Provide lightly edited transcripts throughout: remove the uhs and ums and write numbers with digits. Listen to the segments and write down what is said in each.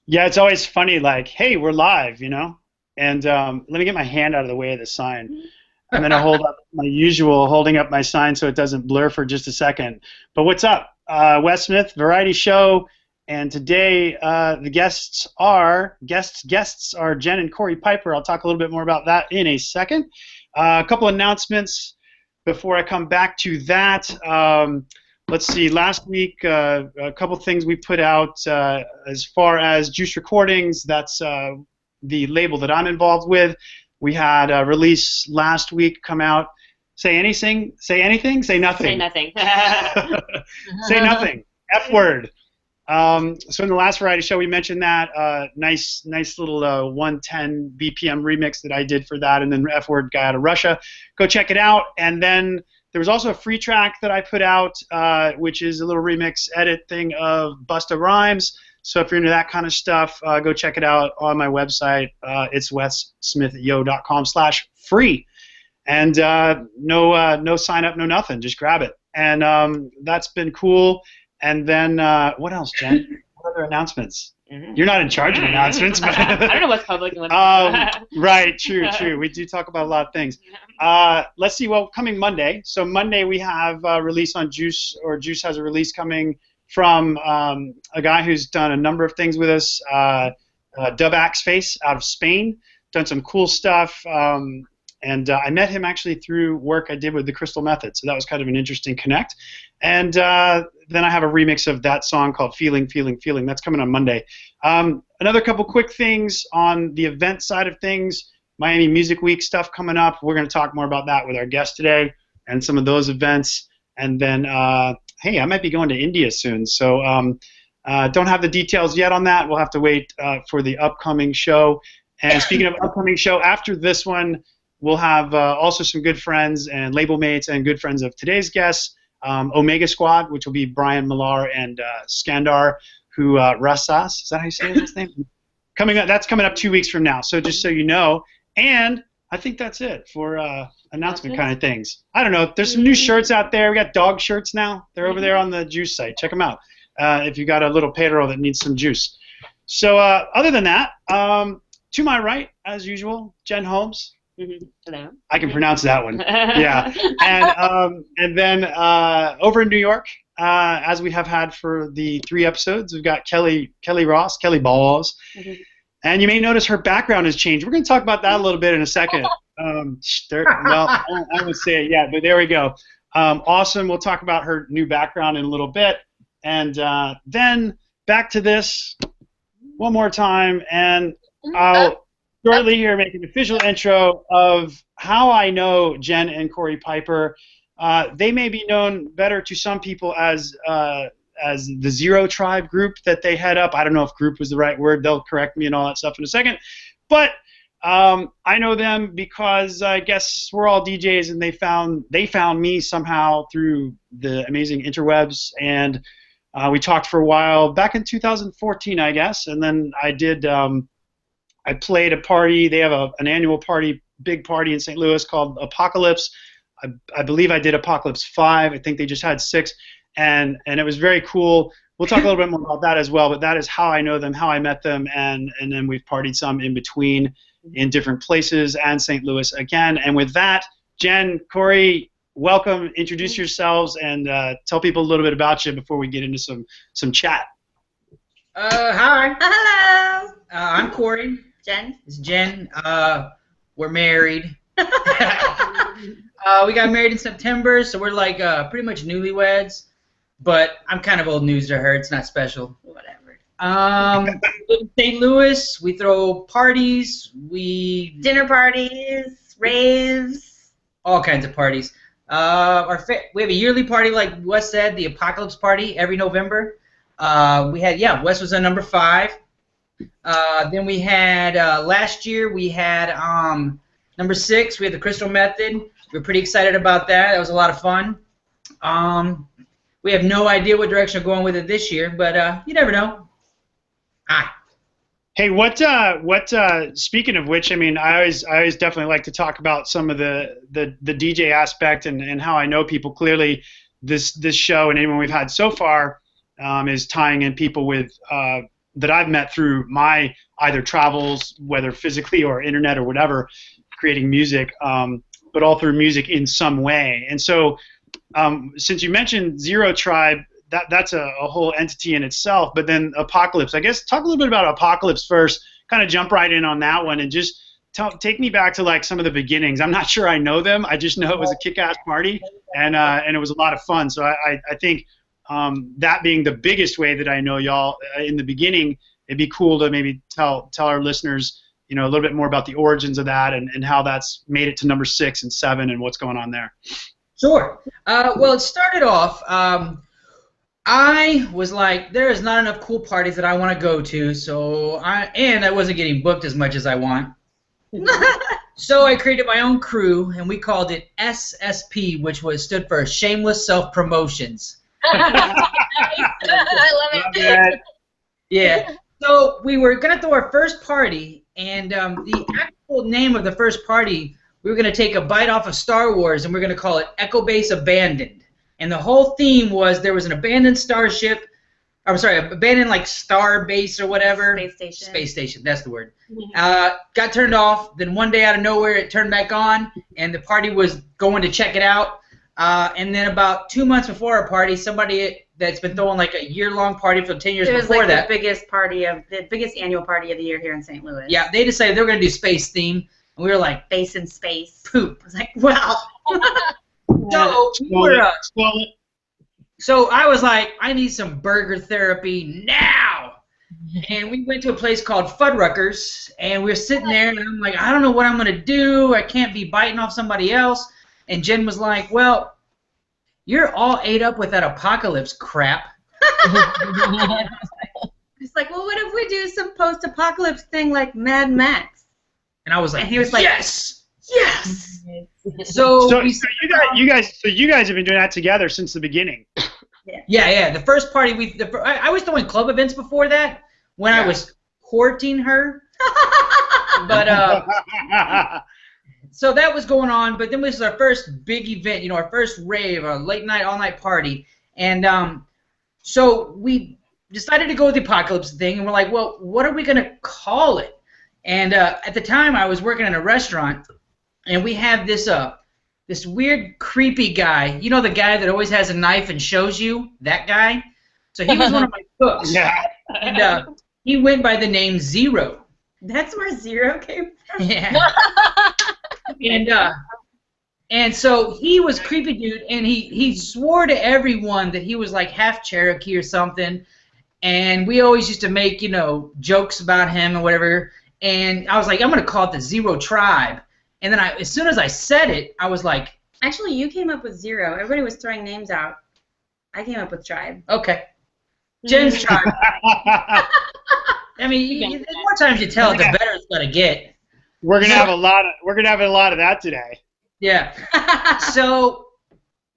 Yeah, it's always funny, like, hey, we're live, you know? And let me get my hand out of the way of the sign. I'm going to hold up my usual, holding up my sign so it doesn't blur for just a second. But what's up? Wes Smith, Variety ShYo, and today the guests are Jen and Corey Piper. I'll talk a little bit more about that in a second. A couple announcements before I come back to that. Let's see, last week, a couple things we put out as far as Juice Recordings. That's the label that I'm involved with. We had a release last week come out. Say anything, say anything, say nothing. Say nothing. Say nothing. F word. So in the last Variety Show, we mentioned that nice little 110 BPM remix that I did for that, and then F word guy out of Russia. Go check it out. And then there was also a free track that I put out, which is a little remix edit thing of Busta Rhymes. So if you're into that kind of stuff, go check it out on my website. It's wessmithyo.com/free. And no sign up, no nothing. Just grab it. And that's been cool. And then what else, Jen? What other announcements? You're not in charge of announcements. But I don't know what's public and what's not. Right, true. We do talk about a lot of things. Let's see, well, coming Monday. So Monday we have a release on Juice, or Juice has a release coming from a guy who's done a number of things with us, Dub Axe Face out of Spain, done some cool stuff. And I met him actually through work I did with the Crystal Method, so that was kind of an interesting connect. And then I have a remix of that song called Feeling, Feeling, Feeling. That's coming on Monday. Another couple quick things on the event side of things. Miami Music Week stuff coming up. We're going to talk more about that with our guest today and some of those events. And then, hey, I might be going to India soon, so don't have the details yet on that. We'll have to wait for the upcoming show. And speaking of upcoming show, after this one, we'll have also some good friends and label mates and good friends of today's guests, Omega Squad, which will be Brian Millar and Skandar, who Rasas, is that how you say his name? That's coming up 2 weeks from now. So just so you know, and I think that's it for announcement kind of things. I don't know. There's some new shirts out there. We got dog shirts now. They're over there on the Juice site. Check them out if you got a little Pedro that needs some juice. So other than that, to my right, as usual, Jen Holmes. Hello. I can pronounce that one. Yeah. And then over in New York, as we have had for the 3 episodes, we've got Kelly Ross, Kelly Balls. And you may notice her background has changed. We're going to talk about that a little bit in a second. Well, I would say it yet, but there we go. Awesome. We'll talk about her new background in a little bit. And then back to this one more time, and I'll shortly here make an official intro of how I know Jen and Corey Piper. They may be known better to some people as the Xero Tribe group that they head up. I don't know if group was the right word. They'll correct me and all that stuff in a second. But I know them because I guess we're all DJs, and they found me somehow through the amazing interwebs, and we talked for a while back in 2014, I guess, and then I played a party. They have an annual party, big party in St. Louis called Apocalypse. I believe I did Apocalypse 5. I think they just had 6, and it was very cool. We'll talk a little bit more about that as well, but that is how I know them, how I met them, and then we've partied some in between in different places and St. Louis again. And with that, Jen, Corey, welcome. Introduce yourselves and tell people a little bit about you before we get into some chat. Hi. Hello. I'm Corey. Jen. It's Jen. We're married. We got married in September, so we're like pretty much newlyweds. But I'm kind of old news to her. It's not special. Whatever. In St. Louis, we throw parties. Dinner parties, raves. All kinds of parties. We have a yearly party, like Wes said, the Apocalypse Party every November. Wes was on number 5. Then we had last year we had number 6. We had the Crystal Method. We were pretty excited about that. That was a lot of fun. We have no idea what direction we're going with it this year, but you never know. Hey, speaking of which, I mean, I always definitely like to talk about some of the DJ aspect and how I know people. Clearly, this show and anyone we've had so far is tying in people with that I've met through my either travels, whether physically or internet or whatever, creating music, but all through music in some way. And so, since you mentioned Xero Tribe, that's a whole entity in itself. But then Apocalypse, I guess, talk a little bit about Apocalypse first. Kind of jump right in on that one and just take me back to like some of the beginnings. I'm not sure I know them. I just know it was a kick-ass party, and it was a lot of fun. So I think that being the biggest way that I know y'all in the beginning, it'd be cool to maybe tell our listeners, a little bit more about the origins of that and how that's made it to number 6 and 7 and what's going on there. Sure. Well, it started off. I was like, there is not enough cool parties that I want to go to, so I wasn't getting booked as much as I want. So I created my own crew, and we called it SSP, which stood for Shameless Self Promotions. I love it. Yeah. So we were gonna throw our first party, and the actual name of the first party, we were gonna take a bite off of Star Wars, and we're gonna call it Echo Base Abandoned. And the whole theme was there was an abandoned starship. I'm sorry, abandoned like star base or whatever. Space station. Space station, that's the word. Got turned off. Then one day out of nowhere, it turned back on, and the party was going to check it out. And then about 2 months before our party, somebody that's been throwing like a year-long party for 10 years before that. It was like the biggest annual party of the year here in St. Louis. Yeah, they decided they were going to do space theme, and we were like, Base in space. poop. I was like, wow. So I was like, I need some burger therapy now. And we went to a place called Fuddruckers, and we were sitting there, and I'm like, I don't know what I'm going to do. I can't be biting off somebody else. And Jen was like, well, you're all ate up with that apocalypse crap. It's like, well, what if we do some post-apocalypse thing like Mad Max? And I was like, and he was like, yes. Yes. So you guys have been doing that together since the beginning. Yeah. The first party I was doing club events before that when I was courting her. But so that was going on. But then this was our first big event, our first rave, our late night, all night party, and so we decided to go with the apocalypse thing, and we're like, well, what are we gonna call it? And at the time, I was working in a restaurant. And we have this weird, creepy guy. You know the guy that always has a knife and shows you? That guy? So he was one of my cooks. Yeah. And he went by the name Xero. That's where Xero came from? Yeah. And so he was creepy dude, and he swore to everyone that he was like half Cherokee or something. And we always used to make, jokes about him or whatever. And I was like, I'm going to call it the Xero Tribe. And then as soon as I said it, I was like... Actually, you came up with Xero. Everybody was throwing names out. I came up with Tribe. Okay. Jen's Tribe. I mean, the more times you tell it, the better it's going to get. We're gonna have a lot of that today. Yeah. So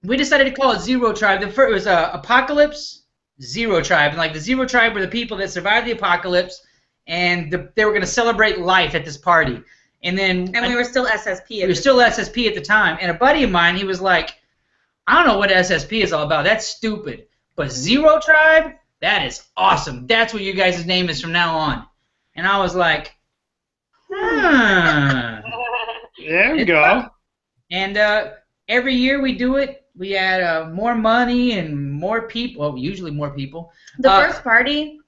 we decided to call it Xero Tribe. It was Apocalypse, Xero Tribe. And like the Xero Tribe were the people that survived the apocalypse, and they were going to celebrate life at this party. And we were still SSP. We were still SSP at the time. And a buddy of mine, he was like, I don't know what SSP is all about. That's stupid. But Xero Tribe, that is awesome. That's what you guys' name is from now on. And I was like, There we go. And every year we do it. We add more money and more people. Well, usually more people. The first party,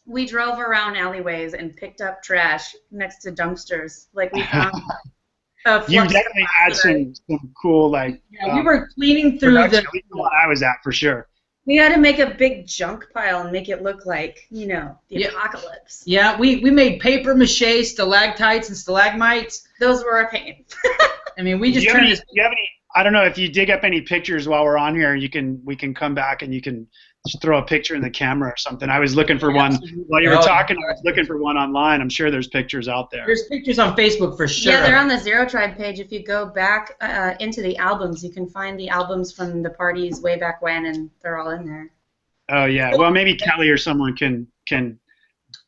we drove around alleyways and picked up trash next to dumpsters. Like we found. You definitely had some cool we were cleaning through the. I was at for sure. We had to make a big junk pile and make it look like the apocalypse. Yeah, we made paper mache stalactites and stalagmites. Those were a pain. I mean, we just turned this. Do you have any? I don't know if you dig up any pictures while we're on here. We can come back and you can just throw a picture in the camera or something. I was looking for one while you were talking. I was looking for one online. I'm sure there's pictures out there. There's pictures on Facebook for sure. Yeah, they're on the Xero Tribe page. If you go back into the albums, you can find the albums from the parties way back when, and they're all in there. Oh yeah. Well, maybe Kelly or someone can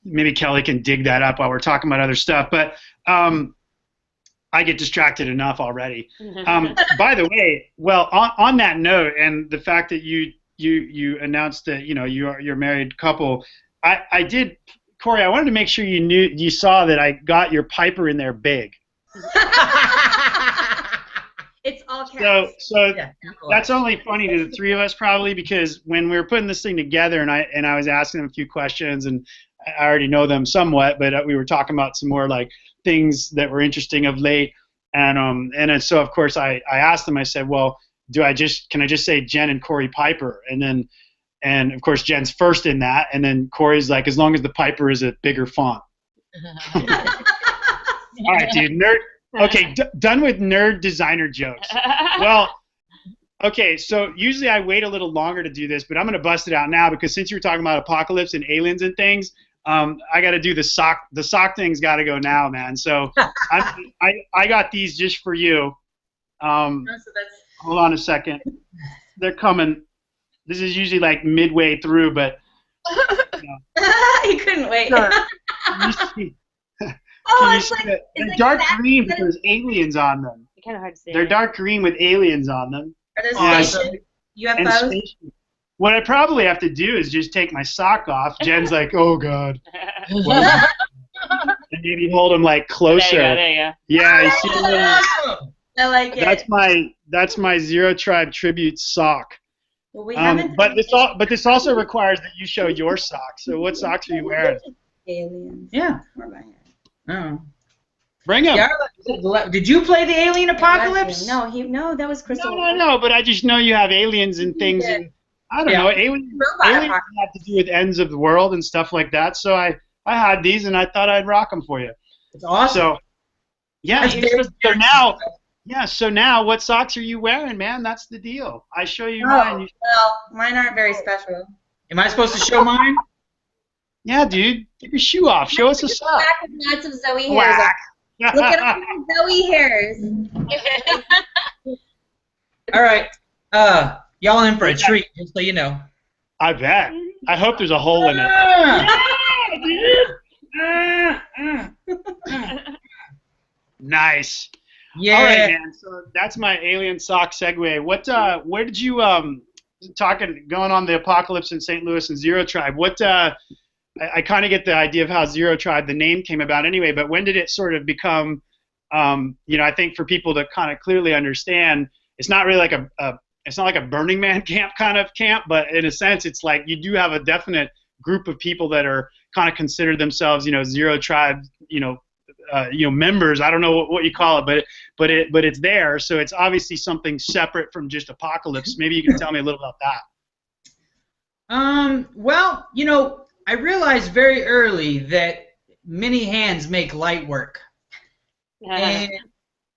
maybe Kelly can dig that up while we're talking about other stuff. But I get distracted enough already. By the way, well, on that note, and the fact that you you announced that you're a married couple. I did, Corey. I wanted to make sure you saw that I got your Piper in there big. It's all caps. So Yeah, that's only funny to the three of us probably, because when we were putting this thing together and I was asking them a few questions, and I already know them somewhat, but we were talking about some more like things that were interesting of late, and so of course I asked them. I said, well, can I just say Jen and Corey Piper, and of course Jen's first in that, and then Corey's like, as long as the Piper is a bigger font. All right, dude, nerd. Okay, done with nerd designer jokes. Well, okay, so usually I wait a little longer to do this, but I'm going to bust it out now, because since you were talking about apocalypse and aliens and things, I got to do the sock. The sock thing's got to go now, man. So I got these just for you. Hold on a second. They're coming. This is usually like midway through, but You couldn't wait. Sure. They're dark green, but there's aliens on them. It's kind of hard to see. They're dark green with aliens on them. Are those UFOs? What I probably have to do is just take my sock off. Jen's like, oh god. And maybe hold them like closer. There you go. Yeah, you see I like it. that's my Xero Tribe tribute sock. Well, we haven't. But this also requires that you show your socks. So what socks are you wearing? Aliens. Yeah. Oh. Bring them. Did you play the Alien Apocalypse? No, that was Crystal. No, but I just know you have aliens and things, and I don't know, aliens have to do with ends of the world and stuff like that. So I had these, and I thought I'd rock them for you. It's awesome. So yeah, so now what socks are you wearing, man? That's the deal. I show you mine. Well, mine aren't very special. Am I supposed to show mine? Yeah, dude. Take your shoe off. Show us a sock. Back with lots of Zoe hairs. Look at all the Zoe hairs. All right. Y'all in for a treat, just so you know. I bet. I hope there's a hole in it. Nice. Yeah. All right, man. So that's my alien sock segue. Where did you going on the apocalypse in St. Louis and Xero Tribe? I kind of get the idea of how Xero Tribe, the name came about anyway, but when did it sort of become, I think for people to kind of clearly understand, it's not really like it's not like a Burning Man camp kind of camp, but in a sense, it's like you do have a definite group of people that are kind of consider themselves, Xero Tribe, members. I don't know what you call it, but it's there. So it's obviously something separate from just apocalypse. Maybe you can tell me a little about that. Well, I realized very early that many hands make light work. And,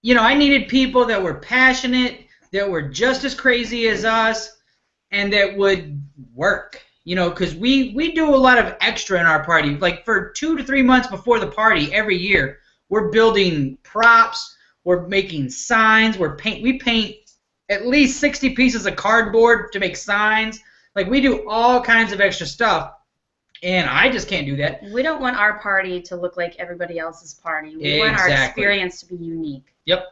I needed people that were passionate, that were just as crazy as us, and that would work. Because we do a lot of extra in our party. Like for 2 to 3 months before the party every year, we're building props, we're making signs, we paint at least 60 pieces of cardboard to make signs. Like we do all kinds of extra stuff. And I just can't do that. We don't want our party to look like everybody else's party. We want our experience to be unique. Yep.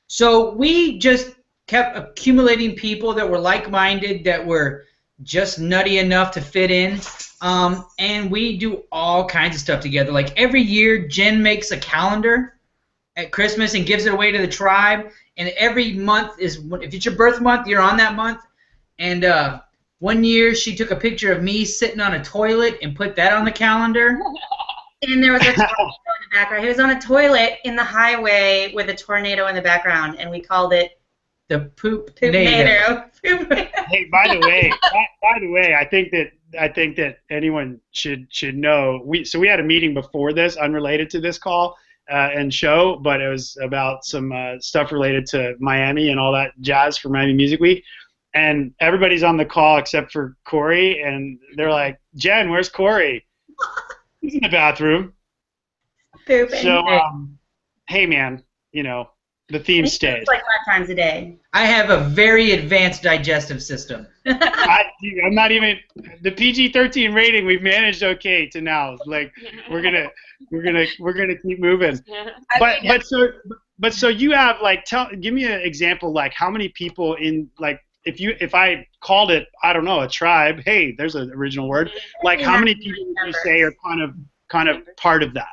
So we just kept accumulating people that were like-minded, that were just nutty enough to fit in. And we do all kinds of stuff together. Like every year, Jen makes a calendar at Christmas and gives it away to the tribe. And every month if it's your birth month, you're on that month. And one year, she took a picture of me sitting on a toilet and put that on the calendar. And there was a tornado in the background. He was on a toilet in the highway with a tornado in the background, and we called it the Poop-nado. Hey, by the way, I think that anyone should know. We had a meeting before this, unrelated to this call and show, but it was about some stuff related to Miami and all that jazz for Miami Music Week. And everybody's on the call except for Corey, and they're like, Jen, where's Corey? He's in the bathroom. Pooping. So, hey, man, the theme stays. Like 5 times a day. I have a very advanced digestive system. I'm not even the PG-13 rating. We've managed okay to now. Like we're gonna keep moving. But so you have give me an example, like how many people in if I called it, I don't know, a tribe. Hey, there's an original word. Like, how many people would you say are kind of part of that?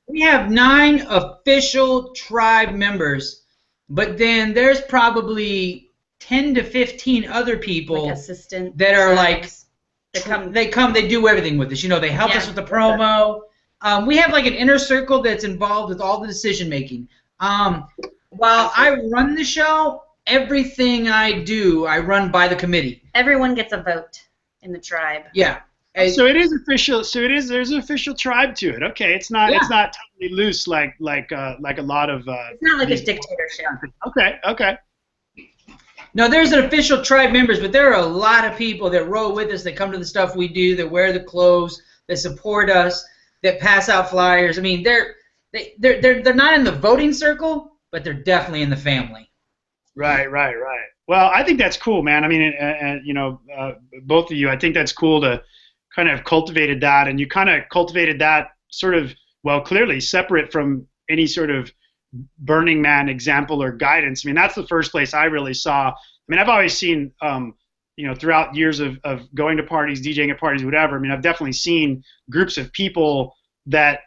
We have 9 official tribe members, but then there's probably 10 to 15 other people Like assistant that are tribes. they do everything with us. You know, they help us with the promo. We have like an inner circle that's involved with all the decision making. While I run the show, everything I do, I run by the committee. Everyone gets a vote in the tribe. Yeah. So it is official. So there's an official tribe to it. Okay, it's not totally loose like a lot of. It's not like a dictatorship. Okay. No, there's an official tribe members, but there are a lot of people that roll with us, that come to the stuff we do, that wear the clothes, that support us, that pass out flyers. I mean, they're not in the voting circle, but they're definitely in the family. Right. Well, I think that's cool, man. I mean, both of you, I think that's cool to kind of cultivated that, and you kind of cultivated that sort of, well, clearly separate from any sort of Burning Man example or guidance. I mean, that's the first place I really saw. I mean, I've always seen, throughout years of going to parties, DJing at parties, whatever. I mean, I've definitely seen groups of people that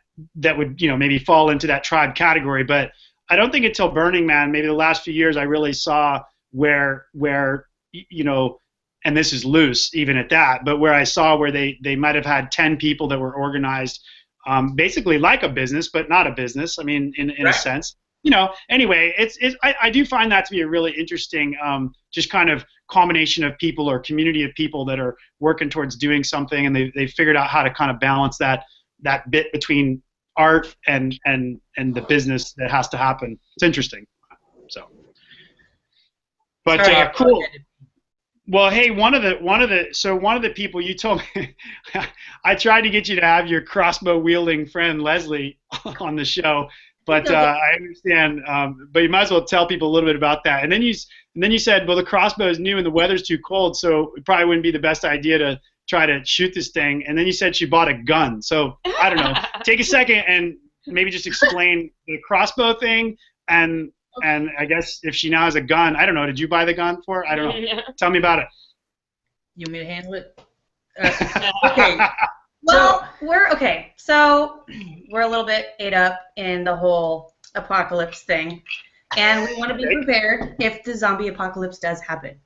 would, maybe fall into that tribe category. But I don't think until Burning Man, maybe the last few years, I really saw where and this is loose even at that, but where I saw where they might have had 10 people that were organized basically like a business, but not a business. I mean, in a sense. Anyway, I do find that to be a really interesting just kind of combination of people or community of people that are working towards doing something, and they figured out how to kind of balance that bit between art and the business that has to happen. It's interesting. So, but cool. Well, hey, one of the people you told me, I tried to get you to have your crossbow wielding friend Leslie on the show, but I understand. But you might as well tell people a little bit about that. And then you said, well, the crossbow is new and the weather's too cold, so it probably wouldn't be the best idea to try to shoot this thing. And then you said she bought a gun. So I don't know. Take a second and maybe just explain the crossbow thing and I guess if she now has a gun, I don't know. Did you buy the gun for her? I don't know. Yeah. Tell me about it. You want me to handle it? Okay. Well, So we're a little bit ate up in the whole apocalypse thing, and we want to be prepared if the zombie apocalypse does happen.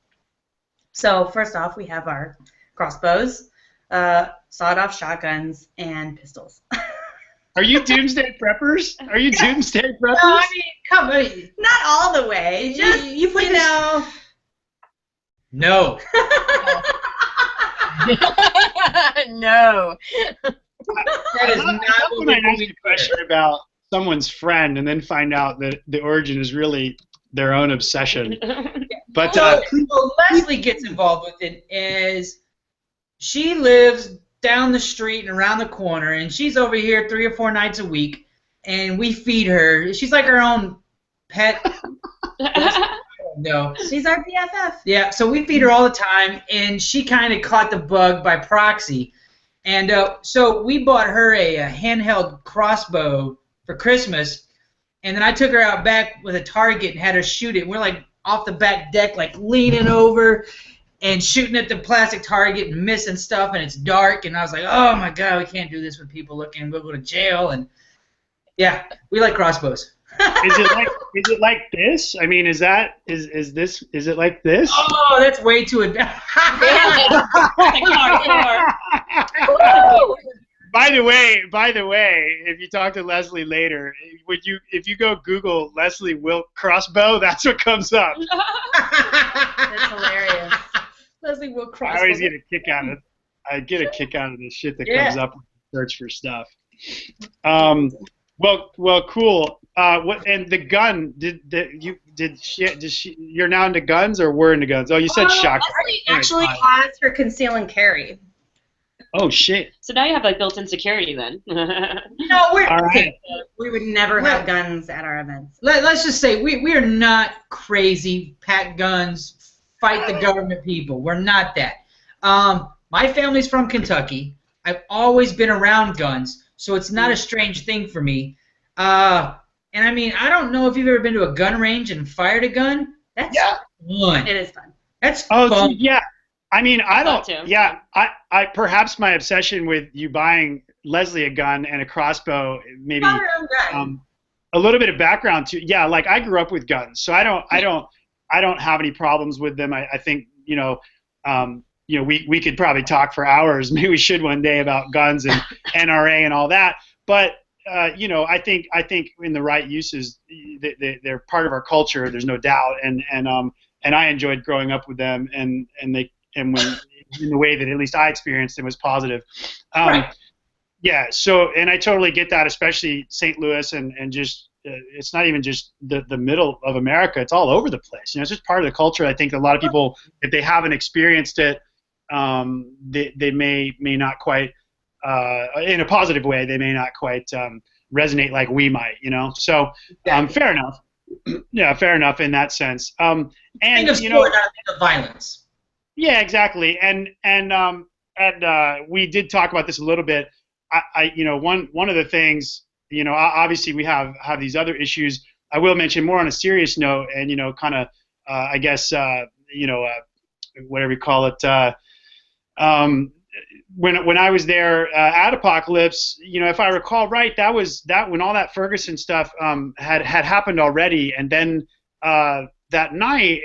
So first off, we have our crossbows, sawed-off shotguns, and pistols. Are you doomsday preppers? Are you doomsday preppers? No, I mean, come on. Not all the way. Just, you put No. No. That is not when I ask a question about someone's friend and then find out that the origin is really their own obsession. But Leslie gets involved with it is she lives down the street and around the corner, and she's over here 3 or 4 nights a week, and we feed her. She's like our own pet. No. She's our BFF. Yeah, so we feed her all the time, and she kind of caught the bug by proxy. And so we bought her a handheld crossbow for Christmas, and then I took her out back with a target and had her shoot it. We're like off the back deck, like leaning over and shooting at the plastic target and missing stuff, and it's dark, and I was like, oh my god, we can't do this with people looking, we'll go to jail. And yeah, we like crossbows. Is it like this? I mean, is it like this? Oh, that's way too advanced. By the way, if you talk to Leslie later, if you go Google Leslie Wilk crossbow, that's what comes up. That's hilarious. Leslie Wilk crossbow. I always get a kick out of this shit that comes up when you search for stuff. Well, cool. And the gun? You're now into guns, or we're into guns? Oh, you said shotgun. Leslie actually has her conceal and carry. Oh shit! So now you have like built-in security then. No, we're all right. We would never have guns at our events. Let's just say we are not crazy. Pack guns, fight the government people. We're not that. My family's from Kentucky. I've always been around guns, so it's not a strange thing for me. And I mean, I don't know if you've ever been to a gun range and fired a gun. That's fun. It is fun. That's Oh, fun. yeah. I mean, I thought don't. too. Yeah, I perhaps my obsession with you buying Leslie a gun and a crossbow, maybe Got her own gun. a little bit of background too. Yeah, like I grew up with guns, so I don't have any problems with them. I think we could probably talk for hours. Maybe we should one day about guns and NRA and all that. But I think in the right uses, they're part of our culture. There's no doubt, and I enjoyed growing up with them, and when in the way that at least I experienced it was positive. Right. Yeah. So, and I totally get that, especially St. Louis and just it's not even just the middle of America. It's all over the place. It's just part of the culture. I think a lot of people, if they haven't experienced it, they may not quite in a positive way. They may not quite resonate like we might. So fair enough. Yeah, fair enough in that sense. And think of sport, not think of violence. Yeah, exactly. And we did talk about this a little bit. One of the things, obviously we have these other issues. I will mention more on a serious note, and kind of, I guess, whatever you call it. When I was there at Apocalypse, if I recall right, that was when all that Ferguson stuff had happened already, and then that night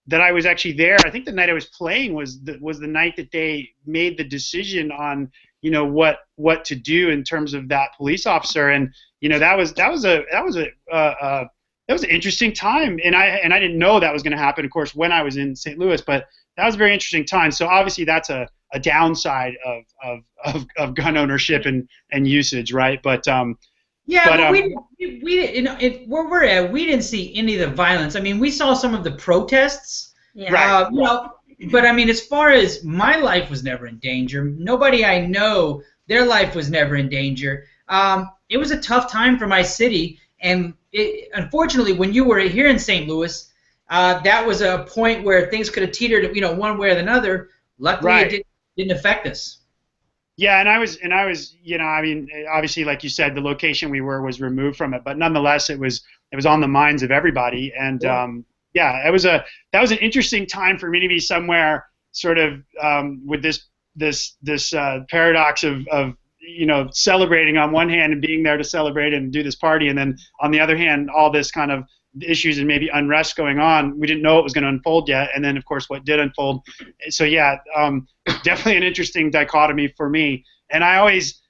that I was actually there, I think the night I was playing was the night that they made the decision on what to do in terms of that police officer, and that was an interesting time, and I didn't know that was going to happen, of course, when I was in St. Louis, but that was a very interesting time. So obviously that's a downside of gun ownership and usage, right? But we where we're at, we didn't see any of the violence. I mean, we saw some of the protests. Yeah. Right. But I mean, as far as my life was never in danger, nobody I know, their life was never in danger. It was a tough time for my city, and unfortunately, when you were here in St. Louis, that was a point where things could have teetered, one way or another. Luckily, right. It didn't affect us. Yeah, and I was, I mean, obviously, like you said, the location we were was removed from it, but nonetheless, it was on the minds of everybody, and yeah, that was an interesting time for me to be somewhere, sort of with this paradox of celebrating on one hand and being there to celebrate and do this party, and then on the other hand, all this kind of issues and maybe unrest going on. We didn't know it was going to unfold yet, and then of course what did unfold. So yeah, definitely an interesting dichotomy for me. And I always,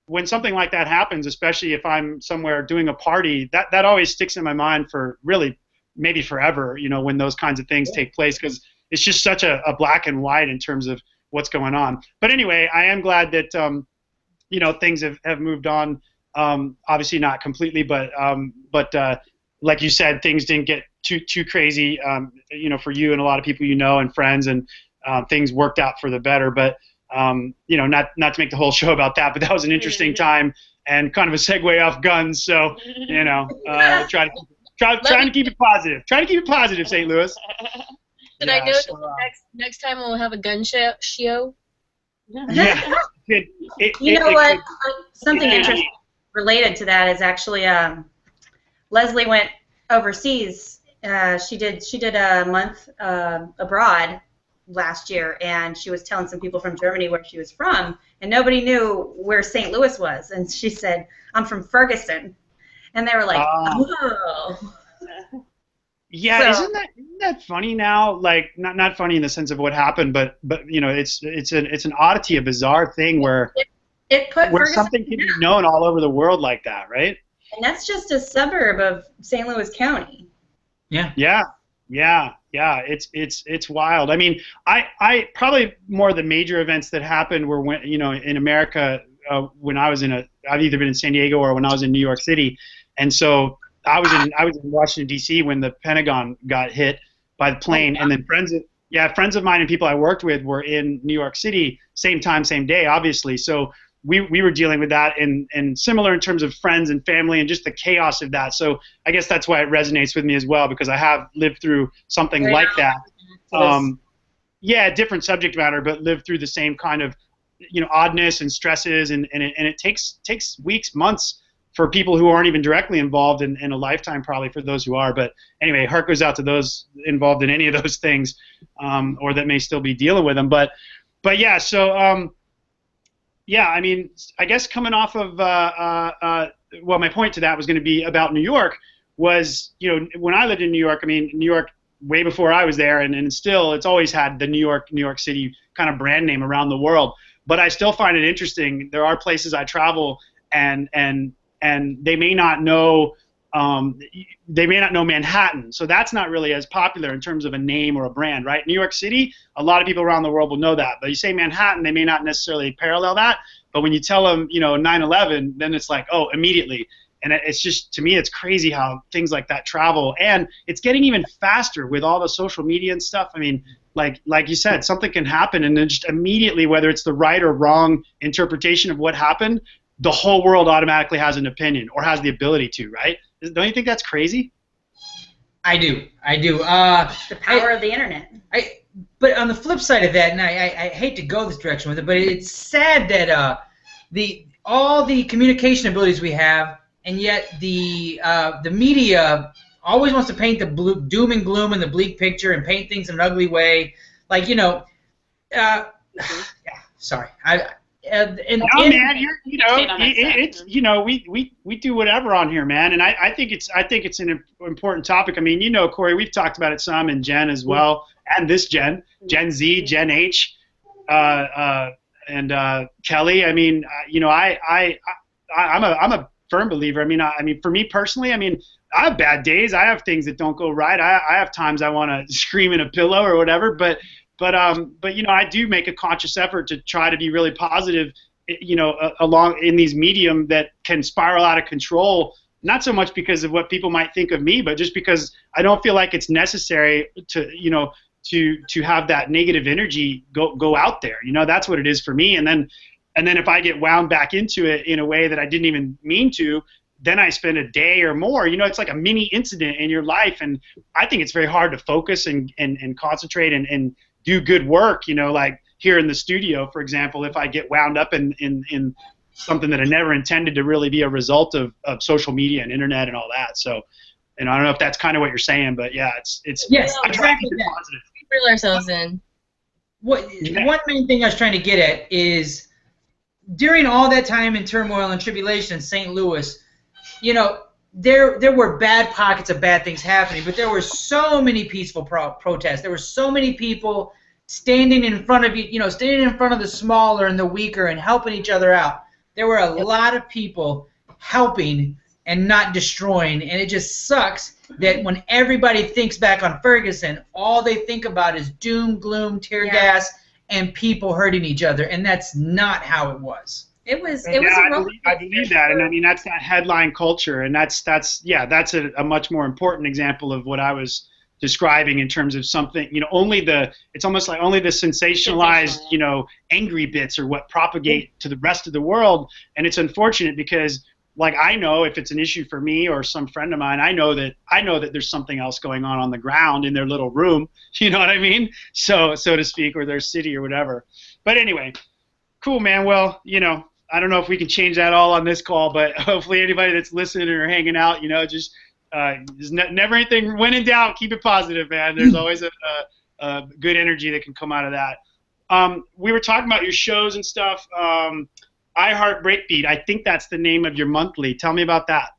when something like that happens, especially if I'm somewhere doing a party, that always sticks in my mind for really maybe forever. When those kinds of things take place, because it's just such a black and white in terms of what's going on. But anyway, I am glad that things have moved on. Obviously not completely, but like you said, things didn't get too crazy, for you and a lot of people and friends, and things worked out for the better. But not to make the whole show about that, but that was an interesting time and kind of a segue off guns. So trying to keep it positive. Trying to keep it positive, St. Louis. Did I know next time we'll have a gun show? Yeah. What? Something interesting related to that is actually Leslie went overseas. She did a month abroad last year, and she was telling some people from Germany where she was from, and nobody knew where St. Louis was. And she said, "I'm from Ferguson," and they were like, "Oh." Yeah, so, isn't that funny now? Like not funny in the sense of what happened, but it's an oddity, a bizarre thing where something can be known all over the world like that, right? And that's just a suburb of St. Louis County. Yeah. Yeah. It's wild. I mean, I probably more of the major events that happened were when in America when I've either been in San Diego or when I was in New York City, and so I was in Washington D.C. when the Pentagon got hit by the plane, and then friends of mine and people I worked with were in New York City, same time, same day, obviously. So we were dealing with that, and similar in terms of friends and family and just the chaos of that. So I guess that's why it resonates with me as well, because I have lived through something like that. Different subject matter, but lived through the same kind of oddness and stresses, and it takes weeks, months for people who aren't even directly involved in a lifetime, probably for those who are. But anyway, heart goes out to those involved in any of those things, or that may still be dealing with them. But yeah, so yeah, I mean, I guess coming off of well, my point to that was going to be about New York. Was, you know, when I lived in New York, I mean, New York way before I was there, and still it's always had the New York City kind of brand name around the world. But I still find it interesting. There are places I travel and they may not know Manhattan, so that's not really as popular in terms of a name or a brand, right? New York City, a lot of people around the world will know that, but you say Manhattan, they may not necessarily parallel that. But when you tell them, you know, 9/11, then it's like, oh, immediately. And it's just, to me, it's crazy how things like that travel, and it's getting even faster with all the social media and stuff. I mean, like you said, something can happen, and then just immediately, whether it's the right or wrong interpretation of what happened, the whole world automatically has an opinion or has the ability to, right? Don't you think that's crazy? I do. The power of the internet. But on the flip side of that, and I hate to go this direction with it, but it's sad that all the communication abilities we have, and yet the media always wants to paint the doom and gloom and the bleak picture and paint things in an ugly way. Like, you know, yeah, sorry. Man, it's you know, we do whatever on here, man, and I think it's an important topic. I mean, you know, Corey, we've talked about it some, and Jen as well, and this Gen Z, Gen H, and Kelly. I mean, you know, I'm a firm believer. I mean, for me personally, I mean, I have bad days. I have things that don't go right. I have times I want to scream in a pillow or whatever. But you know, I do make a conscious effort to try to be really positive. You know, along in these medium that can spiral out of control. Not so much because of what people might think of me, but just because I don't feel like it's necessary to, you know, to have that negative energy go out there. You know, that's what it is for me. And then if I get wound back into it in a way that I didn't even mean to, then I spend a day or more. You know, it's like a mini incident in your life, and I think it's very hard to focus and concentrate and do good work. You know, like here in the studio, for example, if I get wound up in something that I never intended to really be a result of social media and internet and all that. So, and I don't know if that's kind of what you're saying, but yeah, it's yes, I try to keep it positive. We reel ourselves in. One main thing I was trying to get at is during all that time in turmoil and tribulation in St. Louis, you know, there were bad pockets of bad things happening, but there were so many peaceful protests. There were so many people standing in front of you know, standing in front of the smaller and the weaker and helping each other out. There were a lot of people helping and not destroying, and it just sucks that when everybody thinks back on Ferguson, all they think about is doom, gloom, tear gas, and people hurting each other, and that's not how it was. It was I believe that, and I mean that's that headline culture, and that's a much more important example of what I was describing in terms of something, you know, it's almost like only the sensationalized, you know, angry bits are what propagate to the rest of the world, and it's unfortunate because, like, I know if it's an issue for me or some friend of mine, I know that there's something else going on the ground in their little room, you know what I mean? So to speak, or their city or whatever. But anyway, cool, man. Well, you know, I don't know if we can change that all on this call, but hopefully anybody that's listening or hanging out, you know, just never anything. When in doubt, keep it positive, man. There's always a good energy that can come out of that. We were talking about your shows and stuff. I Heart Breakbeat. I think that's the name of your monthly. Tell me about that.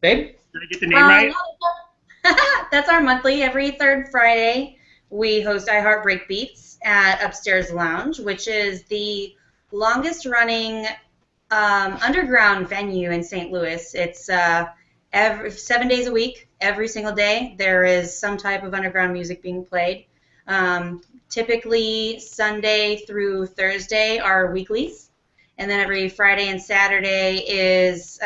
Babe? Did I get the name right? That's our monthly. Every third Friday, we host I Heart Breakbeats at Upstairs Lounge, which is the longest running underground venue in St. Louis. It's 7 days a week, every single day. There is some type of underground music being played. Typically Sunday through Thursday are weeklies, and then every Friday and Saturday is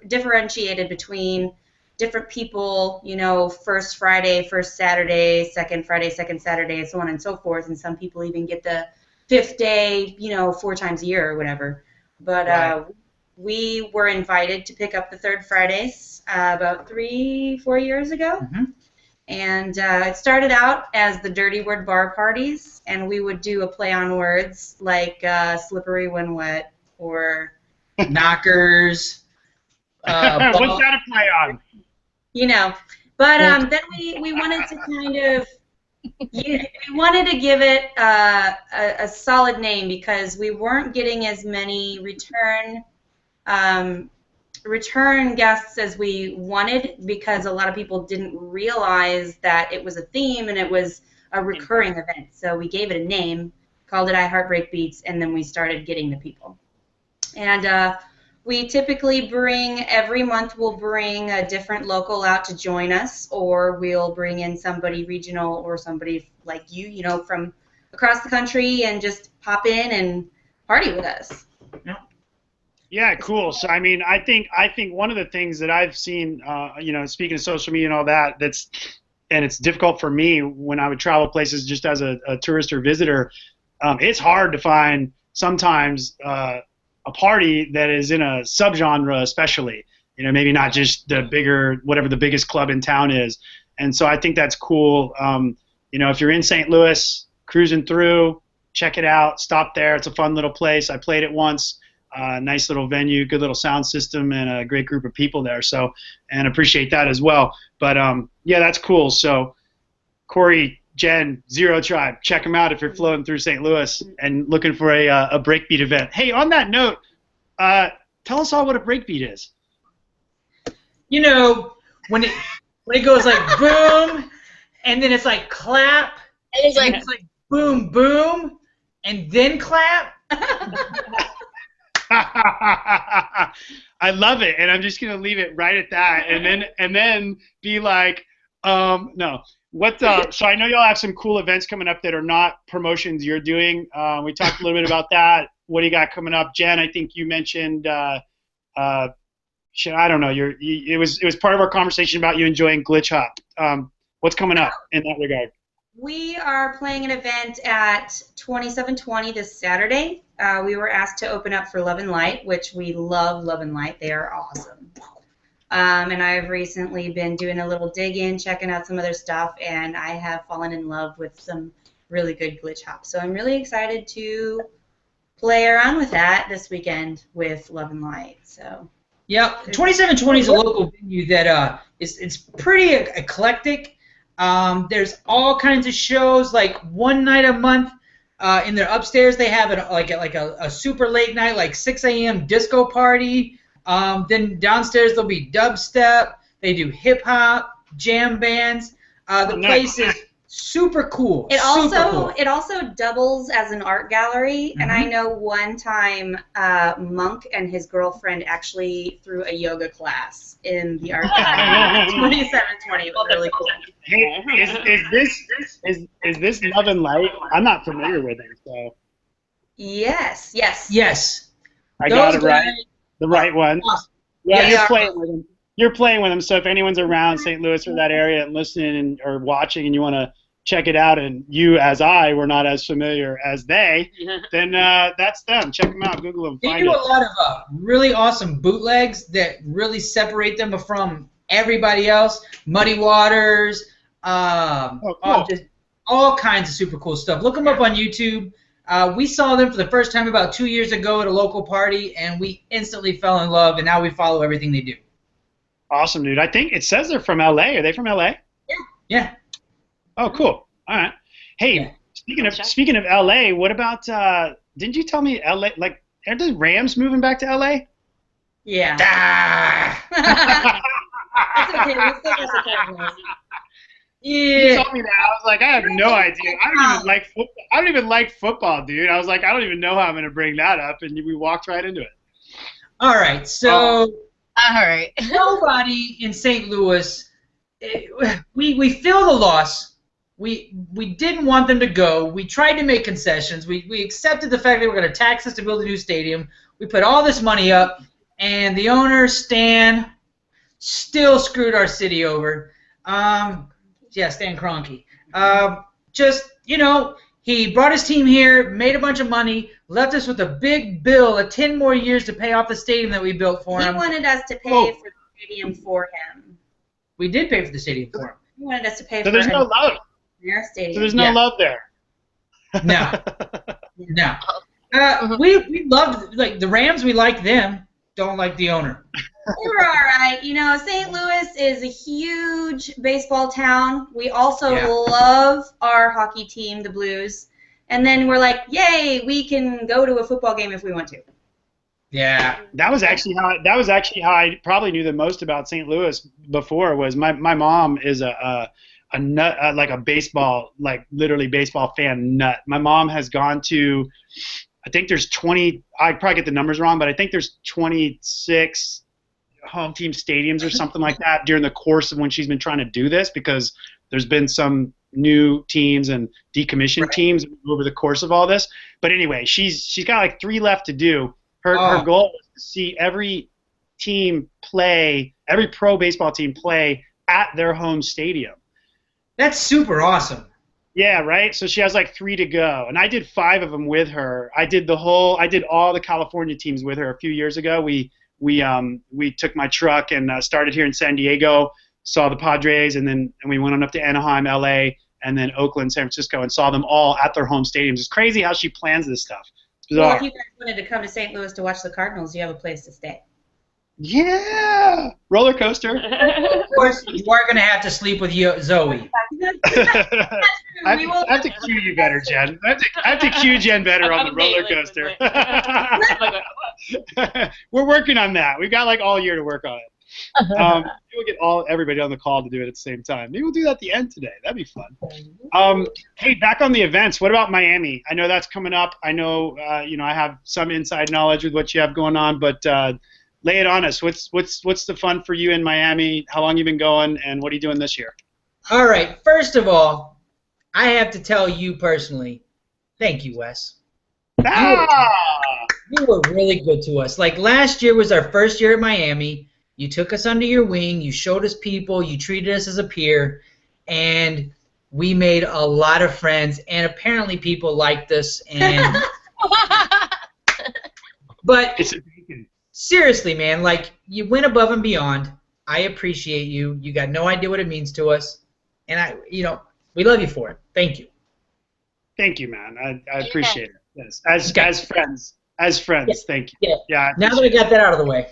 differentiated between different people, you know, first Friday, first Saturday, second Friday, second Saturday, so on and so forth, and some people even get the fifth day, you know, 4 times a year or whatever. But we were invited to pick up the third Fridays about 3-4 years ago. Mm-hmm. And it started out as the Dirty Word Bar Parties, and we would do a play on words like slippery when wet, or knockers. What's that a play on? You know, but then we wanted to kind of we wanted to give it a solid name because we weren't getting as many return guests as we wanted because a lot of people didn't realize that it was a theme and it was a recurring event. So we gave it a name, called it I Heart Break Beats, and then we started getting the people. And we typically every month we'll bring a different local out to join us, or we'll bring in somebody regional or somebody like you know, from across the country and just pop in and party with us. Yeah, cool. So I mean, I think one of the things that I've seen, you know, speaking of social media and all that, and it's difficult for me when I would travel places just as a tourist or visitor. It's hard to find sometimes a party that is in a subgenre, especially. You know, maybe not just the bigger, whatever the biggest club in town is. And so I think that's cool. You know, if you're in St. Louis, cruising through, check it out. Stop there. It's a fun little place. I played it once. Nice little venue, good little sound system, and a great group of people there. So, and appreciate that as well. But yeah, that's cool. So, Corey, Jen, Xero Tribe, check them out if you're floating through St. Louis and looking for a breakbeat event. Hey, on that note, tell us all what a breakbeat is. You know, when it goes like boom, and then it's like clap, And it's like, it's like boom, boom, and then clap. I love it, and I'm just gonna leave it right at that, and then be like, no. What? So I know y'all have some cool events coming up that are not promotions you're doing. We talked a little bit about that. What do you got coming up, Jen? I think you mentioned. I don't know. It was part of our conversation about you enjoying Glitch Hop. What's coming up in that regard? We are playing an event at 2720 this Saturday. We were asked to open up for Love and Light, which we love Love and Light. They are awesome. And I've recently been doing a little dig-in, checking out some other stuff, and I have fallen in love with some really good glitch hops. So I'm really excited to play around with that this weekend with Love and Light. So. Yep, 2720 is a local venue that it's pretty eclectic. There's all kinds of shows. Like one night a month, in their upstairs they have a super late night, like 6 a.m. disco party. Then downstairs there'll be dubstep. They do hip hop, jam bands. The place is super cool. It also doubles as an art gallery, and I know one time Monk and his girlfriend actually threw a yoga class in the art gallery. 2720. It was really cool. Hey, is this Love and Light? I'm not familiar with it, so. Yes. I got it right. The right one. Awesome. Yeah, you're playing with them. You're playing with them. So if anyone's around St. Louis or that area and listening or watching, and you want to check it out, and you, as I, were not as familiar as they, then that's them. Check them out. Google them. They do a lot of really awesome bootlegs that really separate them from everybody else. Muddy Waters, just all kinds of super cool stuff. Look them up on YouTube. We saw them for the first time about 2 years ago at a local party, and we instantly fell in love, and now we follow everything they do. Awesome, dude. I think it says they're from LA. Are they from LA? Yeah. Oh, cool. All right. Hey, speaking of LA, what about? Didn't you tell me LA? Like, aren't the Rams moving back to LA? Yeah. It's okay. We'll still get the Cowboys. You told me that. I was like, I have no idea. I don't even like football, dude. I was like, I don't even know how I'm going to bring that up, and we walked right into it. All right. So. all right. Nobody in St. Louis. We feel the loss. We didn't want them to go. We tried to make concessions. We accepted the fact they were going to tax us to build a new stadium. We put all this money up, and the owner, Stan, still screwed our city over. Stan Kroenke. He brought his team here, made a bunch of money, left us with a big bill of 10 more years to pay off the stadium that we built for him. He wanted us to pay for the stadium for him. We did pay for the stadium for him. He wanted us to pay So for there's no love. their stadium. So there's no love there. No. No. We loved like the Rams. We like them. Don't like the owner. We were all right. You know, St. Louis is a huge baseball town. We also love our hockey team, the Blues. And then we're like, yay, we can go to a football game if we want to. Yeah. That was actually how I probably knew the most about St. Louis before. Was my mom is a nut, like a baseball, like literally baseball fan nut. My mom has gone to, I think there's 20. I probably get the numbers wrong, but I think there's 26 home team stadiums or something like that during the course of when she's been trying to do this, because there's been some new teams and decommissioned teams over the course of all this. But anyway, she's got like 3 left to do. Her goal is to see every team play, every pro baseball team play at their home stadium. That's super awesome. Yeah, right? So she has like 3 to go. And I did 5 of them with her. I did all the California teams with her a few years ago. We took my truck and started here in San Diego, saw the Padres, and then we went on up to Anaheim, LA, and then Oakland, San Francisco, and saw them all at their home stadiums. It's crazy how she plans this stuff. Well, if you guys wanted to come to St. Louis to watch the Cardinals, you have a place to stay. Yeah, roller coaster. Of course, you are going to have to sleep with Zoe. I have to cue you better, Jen. I have to cue Jen better on the roller coaster. We're working on that. We've got like all year to work on it. We'll get everybody on the call to do it at the same time. Maybe we'll do that at the end today. That'd be fun. Hey, back on the events. What about Miami? I know that's coming up. I know I have some inside knowledge with what you have going on, but lay it on us. What's the fun for you in Miami? How long you been going, and what are you doing this year? All right. First of all, I have to tell you personally, thank you, Wes. You were really good to us. Like last year was our first year at Miami. You took us under your wing. You showed us people. You treated us as a peer, and we made a lot of friends. And apparently, people liked us. And but seriously, man, like you went above and beyond. I appreciate you. You got no idea what it means to us, and we love you for it. Thank you. Thank you, man. I appreciate it. Yes, as friends, thank you. Yeah. Now that we got that out of the way.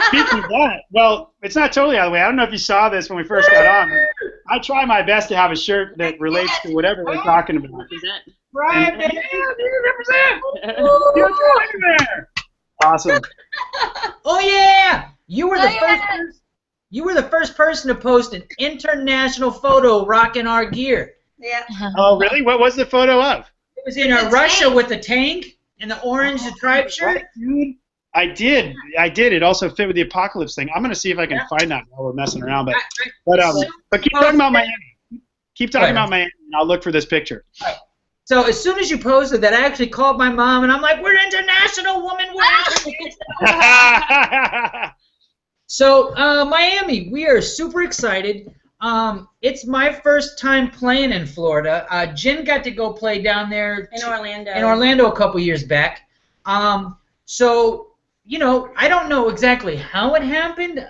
Speaking of that, well, it's not totally out of the way. I don't know if you saw this when we first got on. I try my best to have a shirt that relates to whatever we're talking about. Right, man. You're there. Awesome. Oh yeah, you were the first. You were the first person to post an international photo rocking our gear. Yeah. Oh really? What was the photo of? It was in Russia with the tank and the orange tribe shirt. Dude. I did. It also fit with the apocalypse thing. I'm gonna see if I can find that while we're messing around. But keep talking about Miami. Keep talking about Miami, and I'll look for this picture. Right. So as soon as you posted that, I actually called my mom, and I'm like, "We're international, woman. We're international." So Miami, we are super excited. It's my first time playing in Florida. Jen got to go play down there in Orlando. In Orlando a couple years back. So. I don't know exactly how it happened.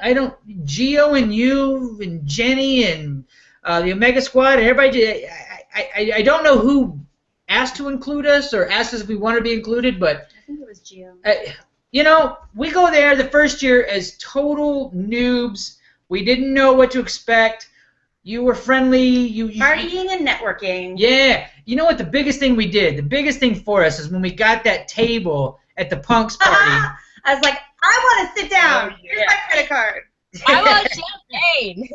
Gio and you and Jenny and the Omega Squad and everybody. I don't know who asked to include us or asked us if we want to be included, but I think it was Gio. We go there the first year as total noobs. We didn't know what to expect. You were friendly. Partying and networking. Yeah. You know what? The biggest thing we did, the biggest thing for us is when we got that table at the Punks party. I was like, I want to sit down. Here's my credit card. I want champagne.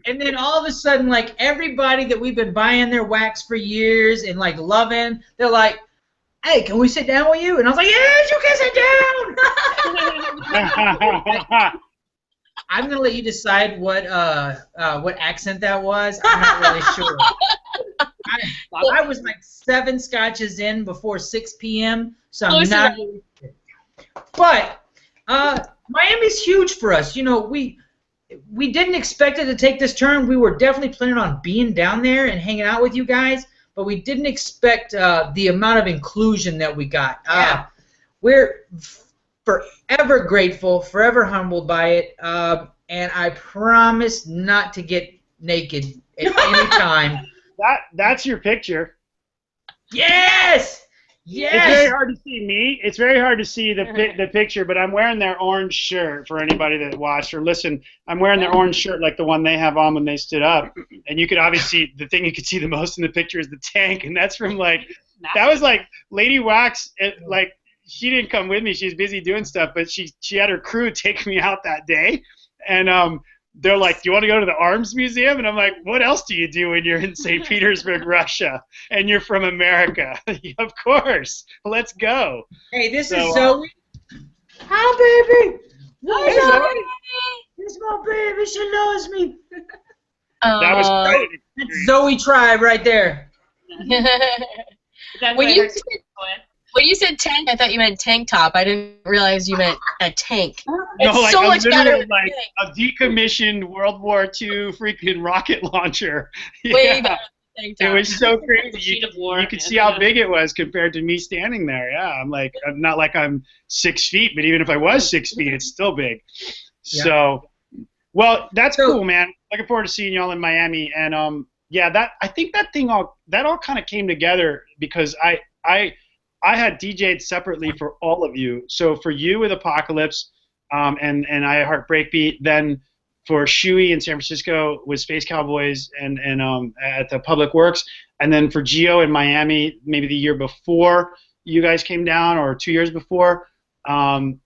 And then all of a sudden, like, everybody that we've been buying their wax for years and, like, loving, they're like, hey, can we sit down with you? And I was like, yes, you can sit down. I'm going to let you decide what accent that was. I'm not really sure. I was like 7 scotches in before 6 p.m., so I'm not really sure. But Miami's huge for us. We didn't expect it to take this turn. We were definitely planning on being down there and hanging out with you guys, but we didn't expect the amount of inclusion that we got. We're forever grateful, forever humbled by it, and I promise not to get naked at any time. That's your picture. Yes! Yes. It's very hard to see me. It's very hard to see the picture, but I'm wearing their orange shirt for anybody that watched or listened. I'm wearing their orange shirt like the one they have on when they stood up. And you could obviously, the thing you could see the most in the picture is the tank, and that's from like, that was like Lady Wax, like, she didn't come with me. She's busy doing stuff, but she had her crew take me out that day. And they're like, do you want to go to the Arms Museum? And I'm like, what else do you do when you're in St. Petersburg, Russia, and you're from America? Of course. Let's go. Hey, this is Zoe. Hi, baby. Hi, Zoe. This is my baby. She loves me. That was great. That's Zoe Tribe right there. When you said tank, I thought you meant tank top. I didn't realize you meant a tank. It's no, like so much better. Like a decommissioned World War II freaking rocket launcher. Way better than tank top. It was so crazy. You could see how big it was compared to me standing there. Yeah, I'm not like I'm 6 feet, but even if I was 6 feet, it's still big. Yeah. So, well, that's cool, man. Looking forward to seeing y'all in Miami. And yeah, I think that all kind of came together because I had DJ'd separately for all of you. So for you with Apocalypse, and I Heart Breakbeat, then for Shui in San Francisco with Space Cowboys and at the Public Works, and then for Geo in Miami maybe the year before you guys came down or 2 years before. And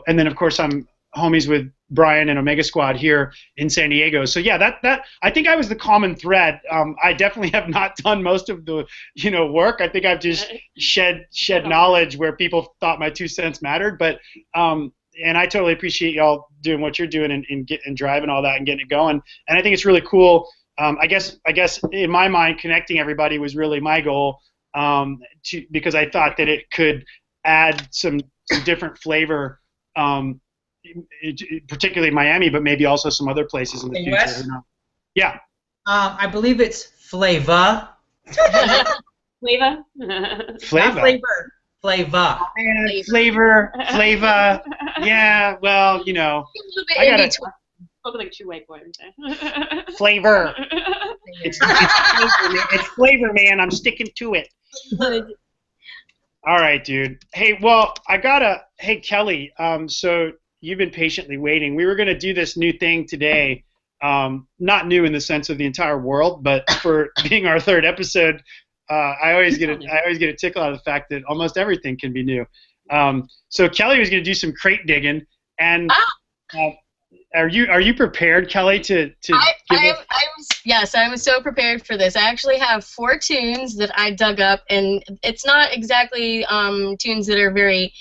then of course I'm homies with Brian and Omega Squad here in San Diego. So yeah, that I think I was the common thread. I definitely have not done most of the work. I think I've just shed knowledge where people thought my 2 cents mattered. But and I totally appreciate y'all doing what you're doing and driving all that and getting it going. And I think it's really cool. I guess in my mind, connecting everybody was really my goal, because I thought that it could add some different flavor. Particularly Miami, but maybe also some other places in the future. West? Yeah. I believe it's flavor. Flavor? Flavor. Flavor. Flavor. Yeah, well, I gotta spoke like 2 white boys. Flavor. It's flavor, man. I'm sticking to it. All right, dude. Hey, well, hey, Kelly, so you've been patiently waiting. We were going to do this new thing today, not new in the sense of the entire world, but for being our 3rd episode, I always get a tickle out of the fact that almost everything can be new. So Kelly was going to do some crate digging, and are you prepared, Kelly, to Yes, I was so prepared for this. I actually have 4 tunes that I dug up, and it's not exactly tunes that are very.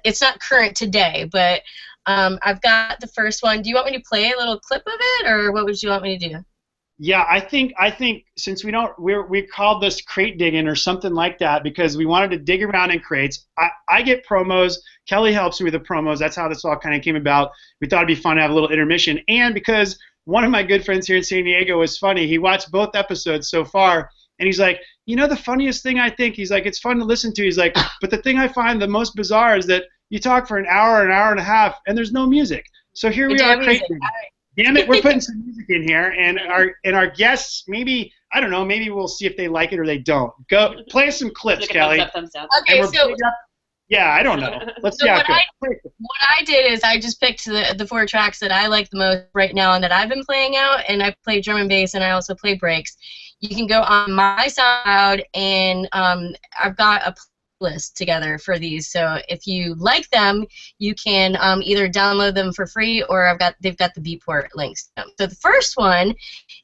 It's not current today, but I've got the first one. Do you want me to play a little clip of it, or what would you want me to do? Yeah, I think since we called this crate digging or something like that because we wanted to dig around in crates. I get promos. Kelly helps me with the promos. That's how this all kind of came about. We thought it'd be fun to have a little intermission, and because one of my good friends here in San Diego was funny. He watched both episodes so far. And he's like, the funniest thing I think, he's like, it's fun to listen to. He's like, but the thing I find the most bizarre is that you talk for an hour and a half, and there's no music. So here we are. Damn it, we're putting some music in here, and our guests, maybe, I don't know, maybe we'll see if they like it or they don't. Go play some clips, Kelly. Thumbs up. Okay, so. Yeah, I don't know. Let's see so how it goes. What I did is I just picked the 4 tracks that I like the most right now and that I've been playing out, and I play drum and bass, and I also play breaks. You can go on my SoundCloud, and I've got a playlist together for these. So if you like them, you can either download them for free, or they've got the Beatport links. So the first one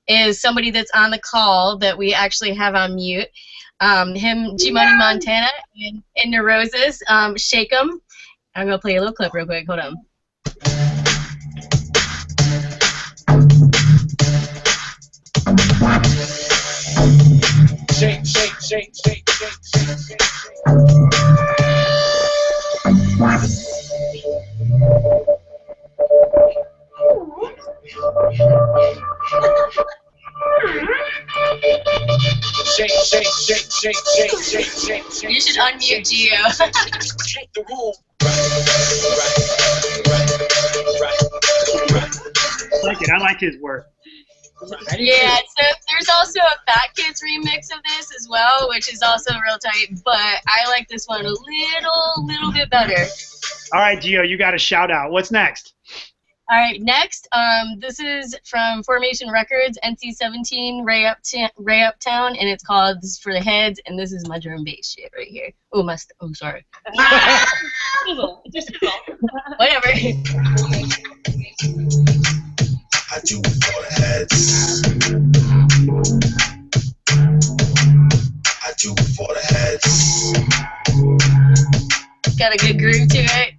is somebody that's on the call that we actually have on mute. Him, G-Money Montana, and Neurosis, Shake 'em. I'm going to play a little clip real quick. Hold on. Shake, shake, shake, shake, shake, shake, shake, shake, shake, shake, shake, shake, shake, shake, shake. You should unmute Geo. Shake the room. Right. I like it. I like his work. Yeah, so there's also a Fat Kids remix of this as well, which is also real tight, but I like this one a little bit better. All right, Gio, you got a shout out. What's next? All right, next, this is from Formation Records, NC-17, Ray Uptown, and it's called "This is for the Heads," and this is my drum and bass shit right here. Oh, sorry. Just sizzle. Whatever. I do it for the heads. I do it for the heads. Got a good groove to it.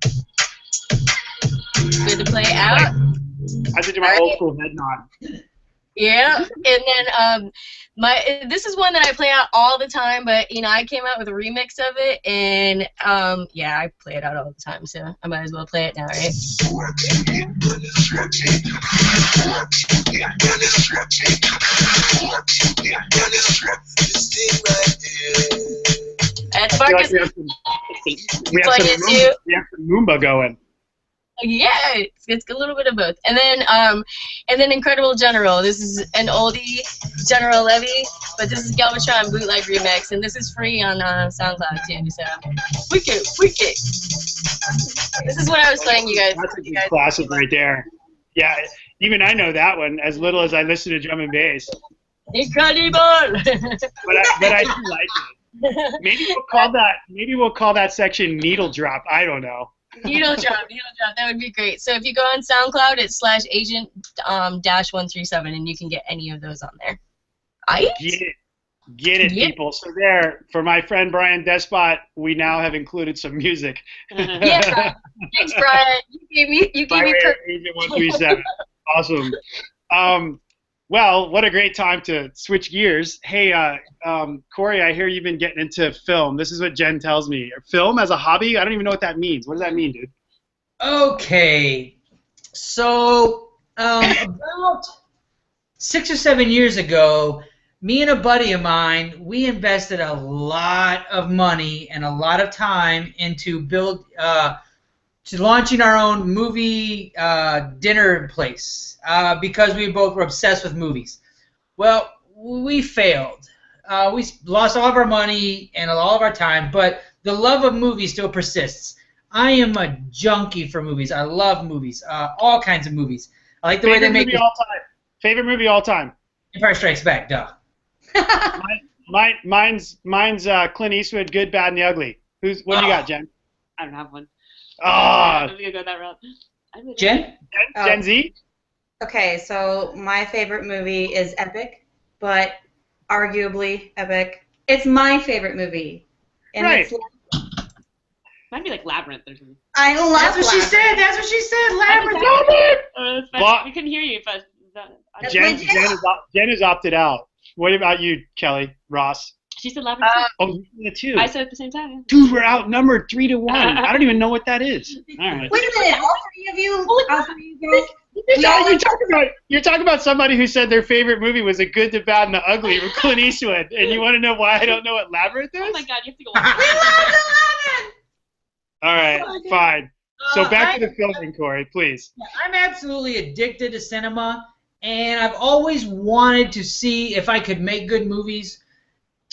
Good to play out. I did my old school head nod. Yeah, and then this is one that I play out all the time, but I came out with a remix of it, and yeah, I play it out all the time, so I might as well play it now, right? That's Ferguson. We have some Moomba going. Yeah, it's a little bit of both. And then Incredible General. This is an oldie, General Levy, but this is Galvatron bootleg remix, and this is free on SoundCloud too. So, wicked. This is what I was playing, you guys. That's a good classic right there. Yeah, even I know that one as little as I listen to drum and bass. Incredible. but I do like it. Maybe we'll call that section Needle Drop. I don't know. Needle drop, that would be great. So if you go on SoundCloud, it's /agent-137, and you can get any of those on there. Get it, people. So there, for my friend Brian Despot, we now have included some music. Yeah, Brian. Thanks, Brian. You gave me Agent 137. Awesome. Well, what a great time to switch gears. Hey, Corey, I hear you've been getting into film. This is what Jen tells me. Film as a hobby? I don't even know what that means. What does that mean, dude? Okay. So, about 6 or 7 years ago, me and a buddy of mine, we invested a lot of money and a lot of time into launching our own movie dinner place because we both were obsessed with movies. Well, we failed. We lost all of our money and all of our time, but the love of movies still persists. I am a junkie for movies. I love movies, all kinds of movies. I like the way they make movie all time. Favorite movie all time? Empire Strikes Back, duh. Mine's Clint Eastwood, Good, Bad, and the Ugly. What do you got, Jen? I don't have one. I'm gonna go that route. Jen? Gen Z? Okay, so my favorite movie is Epic, but arguably Epic. It's my favorite movie. And right. It's Might be like Labyrinth or something. I love That's what Labyrinth. she said. That's what she said. Labyrinth. We couldn't hear you. But Jen has opted out. What about you, Kelly? Ross? she said Labyrinth. Oh, you said it too. I said it at the same time. Dude, we're outnumbered 3-1. I don't even know what that is. All right. Wait a minute, all three of you girls. You're talking about somebody who said their favorite movie was The Good, the Bad, and the Ugly with Clint Eastwood, and you want to know why I don't know what Labyrinth is? Oh my God, you have to go. We love the Labyrinth! All right, fine. So back to the filming, Corey, please. I'm absolutely addicted to cinema, and I've always wanted to see if I could make good movies.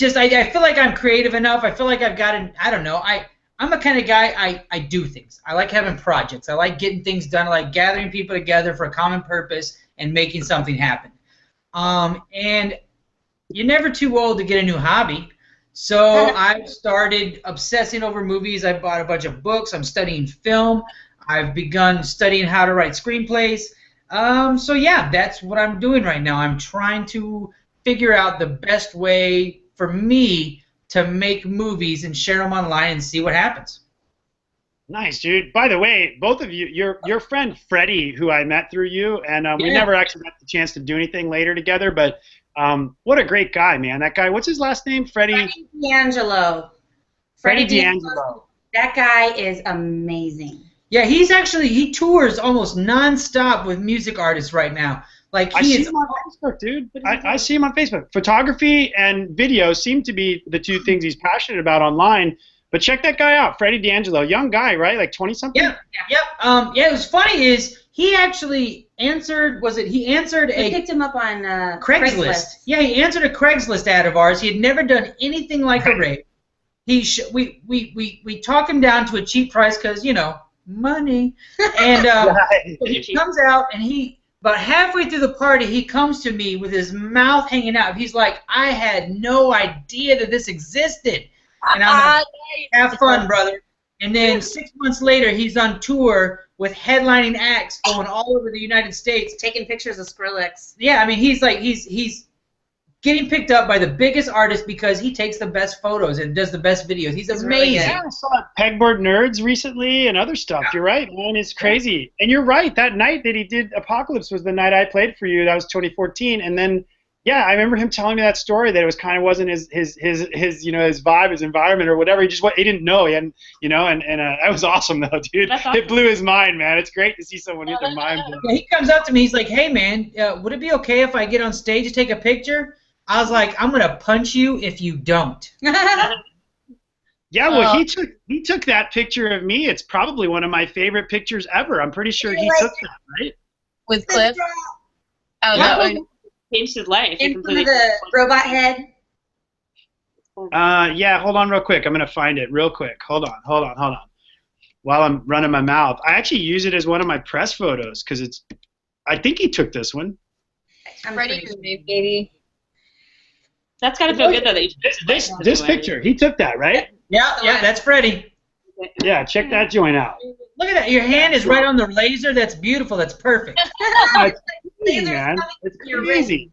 I feel like I'm creative enough. I feel like I've got an, I don't know. I'm a kind of guy, I do things. I like having projects. I like getting things done. I like gathering people together for a common purpose and making something happen. And you're never too old to get a new hobby. So I've started obsessing over movies. I bought a bunch of books. I'm studying film. I've begun studying how to write screenplays. So yeah, that's what I'm doing right now. I'm trying to figure out the best way for me to make movies and share them online and see what happens. Nice, dude. By the way, both of you, your friend Freddie, who I met through you, and we never actually got the chance to do anything later together, but what a great guy, man. That guy, what's his last name? Freddie D'Angelo. Freddie D'Angelo. That guy is amazing. Yeah, he tours almost nonstop with music artists right now. Like I see him on Facebook, dude. I see him on Facebook. Photography and video seem to be the two things he's passionate about online. But check that guy out, Freddie D'Angelo, young guy, right? Like 20-something. Yep. It was funny is he actually answered. Was it? He answered We a picked him up on Craigslist. Yeah, he answered a Craigslist ad of ours. He had never done anything like a raid. We talk him down to a cheap price because money. And he comes out and about halfway through the party he comes to me with his mouth hanging out. He's like, I had no idea that this existed. And I'm like, have fun, brother. And then 6 months later he's on tour with headlining acts going all over the United States, taking pictures of Skrillex. Yeah, I mean he's getting picked up by the biggest artists because he takes the best photos and does the best videos. He's amazing. Really yeah, I saw Pegboard Nerds recently and other stuff. You're right, man. It's crazy. And you're right. That night that he did Apocalypse was the night I played for you. That was 2014. And then, yeah, I remember him telling me that story that it was kind of wasn't his his vibe, his environment or whatever. He didn't know. He hadn't, and that was awesome though, dude. That's awesome. It blew his mind, man. It's great to see someone get their mind blown. Yeah, he comes up to me. He's like, "Hey, man, would it be okay if I get on stage to take a picture?" I was like, I'm gonna punch you if you don't. Yeah, well, he took that picture of me. It's probably one of my favorite pictures ever. I'm pretty sure he took that, right? With Cliff? Oh, Yeah. that one. Changed his life. He In front completely of the robot head. Yeah, hold on real quick. I'm going to find it real quick. Hold on. While I'm running my mouth. I actually use it as one of my press photos because I think he took this one. I'm Freddie pretty sure. baby. That's gotta feel good though. That you This picture, he took that, right? Yeah, that's Freddie. Yeah, check that joint out. Look at that. Your hand is right on the laser. That's beautiful. That's perfect. It's crazy, man. It's crazy.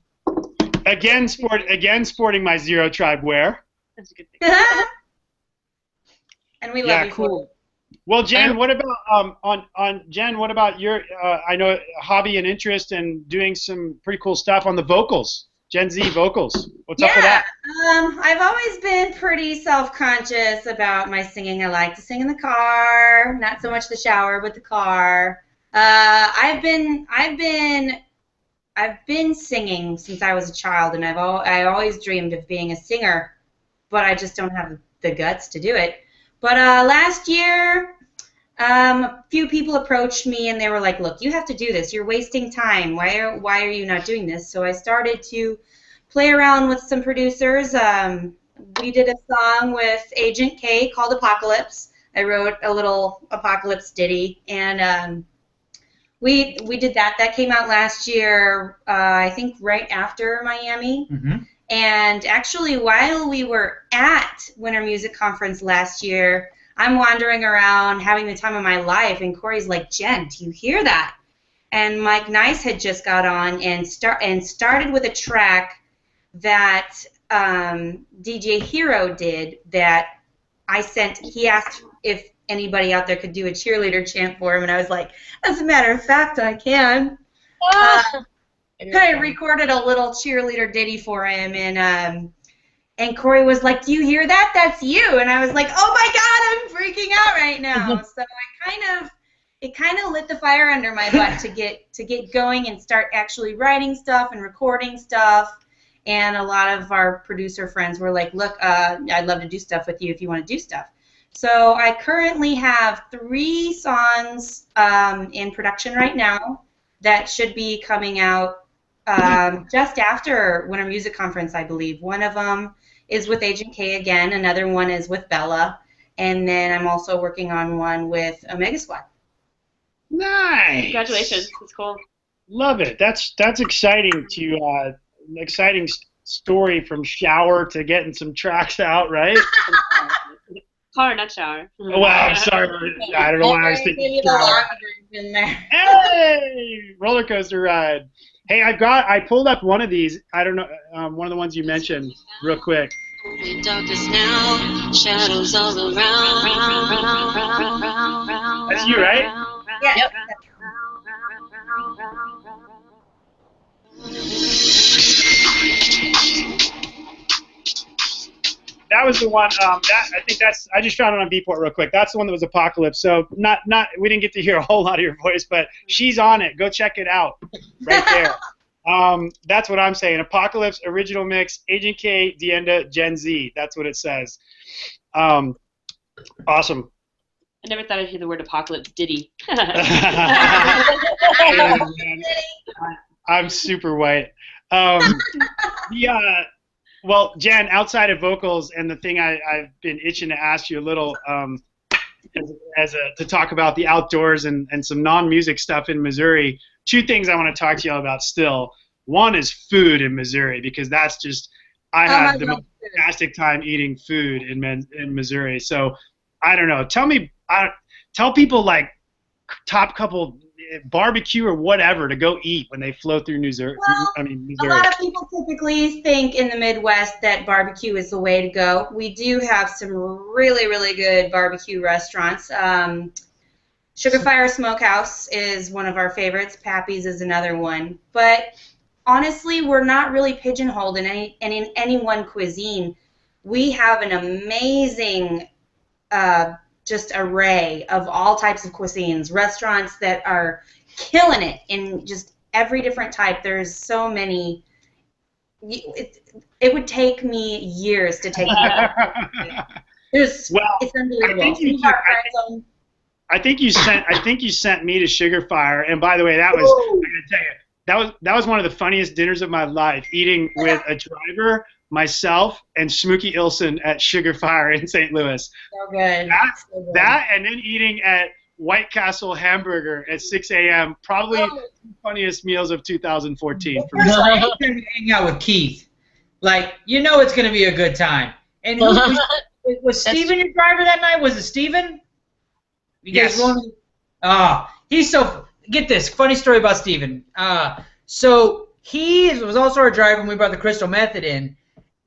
Again, sporting my Xero Tribe wear. That's a good thing. And we love Yeah, you. cool. Well, Jen, what about Jen? What about your I know hobby and interest and doing some pretty cool stuff on the vocals, Gen Z vocals. What's up with that? I've always been pretty self-conscious about my singing. I like to sing in the car, not so much the shower, but the car. I've been singing since I was a child, and I always dreamed of being a singer, but I just don't have the guts to do it. But last year, a few people approached me and they were like, "Look, you have to do this. You're wasting time. Why are you not doing this?" So I started to play around with some producers. We did a song with Agent K called Apocalypse. I wrote a little Apocalypse ditty, and we did that. That came out last year, I think right after Miami. Mm-hmm. And actually, while we were at Winter Music Conference last year, I'm wandering around having the time of my life, and Corey's like, "Jen, do you hear that?" And Mike Nice had just got on and started with a track that DJ Hero did that I sent. He asked if anybody out there could do a cheerleader chant for him, and I was like, "As a matter of fact, I can." I recorded a little cheerleader ditty for him, and Corey was like, "Do you hear that? That's you." And I was like, "Oh my God, I'm freaking out right now." So it kind of lit the fire under my butt to get going and start actually writing stuff and recording stuff. And a lot of our producer friends were like, "Look, I'd love to do stuff with you if you want to do stuff." So I currently have 3 songs in production right now that should be coming out just after Winter Music Conference, I believe. One of them is with Agent K again. Another one is with Bella. And then I'm also working on one with Omega Squad. Nice. Congratulations. That's cool. Love it. That's exciting exciting story from shower to getting some tracks out, right? Car, not shower. Oh, wow, I'm sorry. I don't know why I was thinking shower. In there. Hey, roller coaster ride. Hey, I pulled up one of these. I don't know, one of the ones you mentioned, real quick. Darkness now, shadows all around. That's you, right? Yeah. Yep. That was the one. I just found it on Beatport real quick. That's the one that was Apocalypse. So we didn't get to hear a whole lot of your voice, but she's on it. Go check it out, right there. That's what I'm saying. Apocalypse original mix, Agent K, Dienda, Gen Z. That's what it says. Awesome. I never thought I'd hear the word apocalypse ditty. I'm super white. Well, Jen, outside of vocals, and the thing I've been itching to ask you a little to talk about the outdoors and some non-music stuff in Missouri, two things I want to talk to y'all about still. One is food in Missouri, because that's just, I had the most fantastic time eating food in Missouri. So, I don't know. Tell people, like, top couple barbecue or whatever to go eat when they flow through Missouri. Well, Missouri. A lot of people typically think in the Midwest that barbecue is the way to go. We do have some really, really good barbecue restaurants. Sugar Fire Smokehouse is one of our favorites. Pappy's is another one. But honestly, we're not really pigeonholed in any one cuisine. We have an amazing just array of all types of cuisines, restaurants that are killing it in just every different type. There's so many. It would take me years to take it's unbelievable. I think you sent me to Sugar Fire, and by the way, that was, I'm gonna tell you, that was one of the funniest dinners of my life, eating with a driver, myself, and Smokey Ilson at Sugar Fire in St. Louis. So good. That and then eating at White Castle Hamburger at 6 a.m. Probably the funniest meals of 2014 for me. Hang out with Keith, like, you know it's gonna be a good time. And was Steven your driver that night? Was it Steven? Yes. He's so. Get this funny story about Steven. So he was also our driver when we brought the Crystal Method in,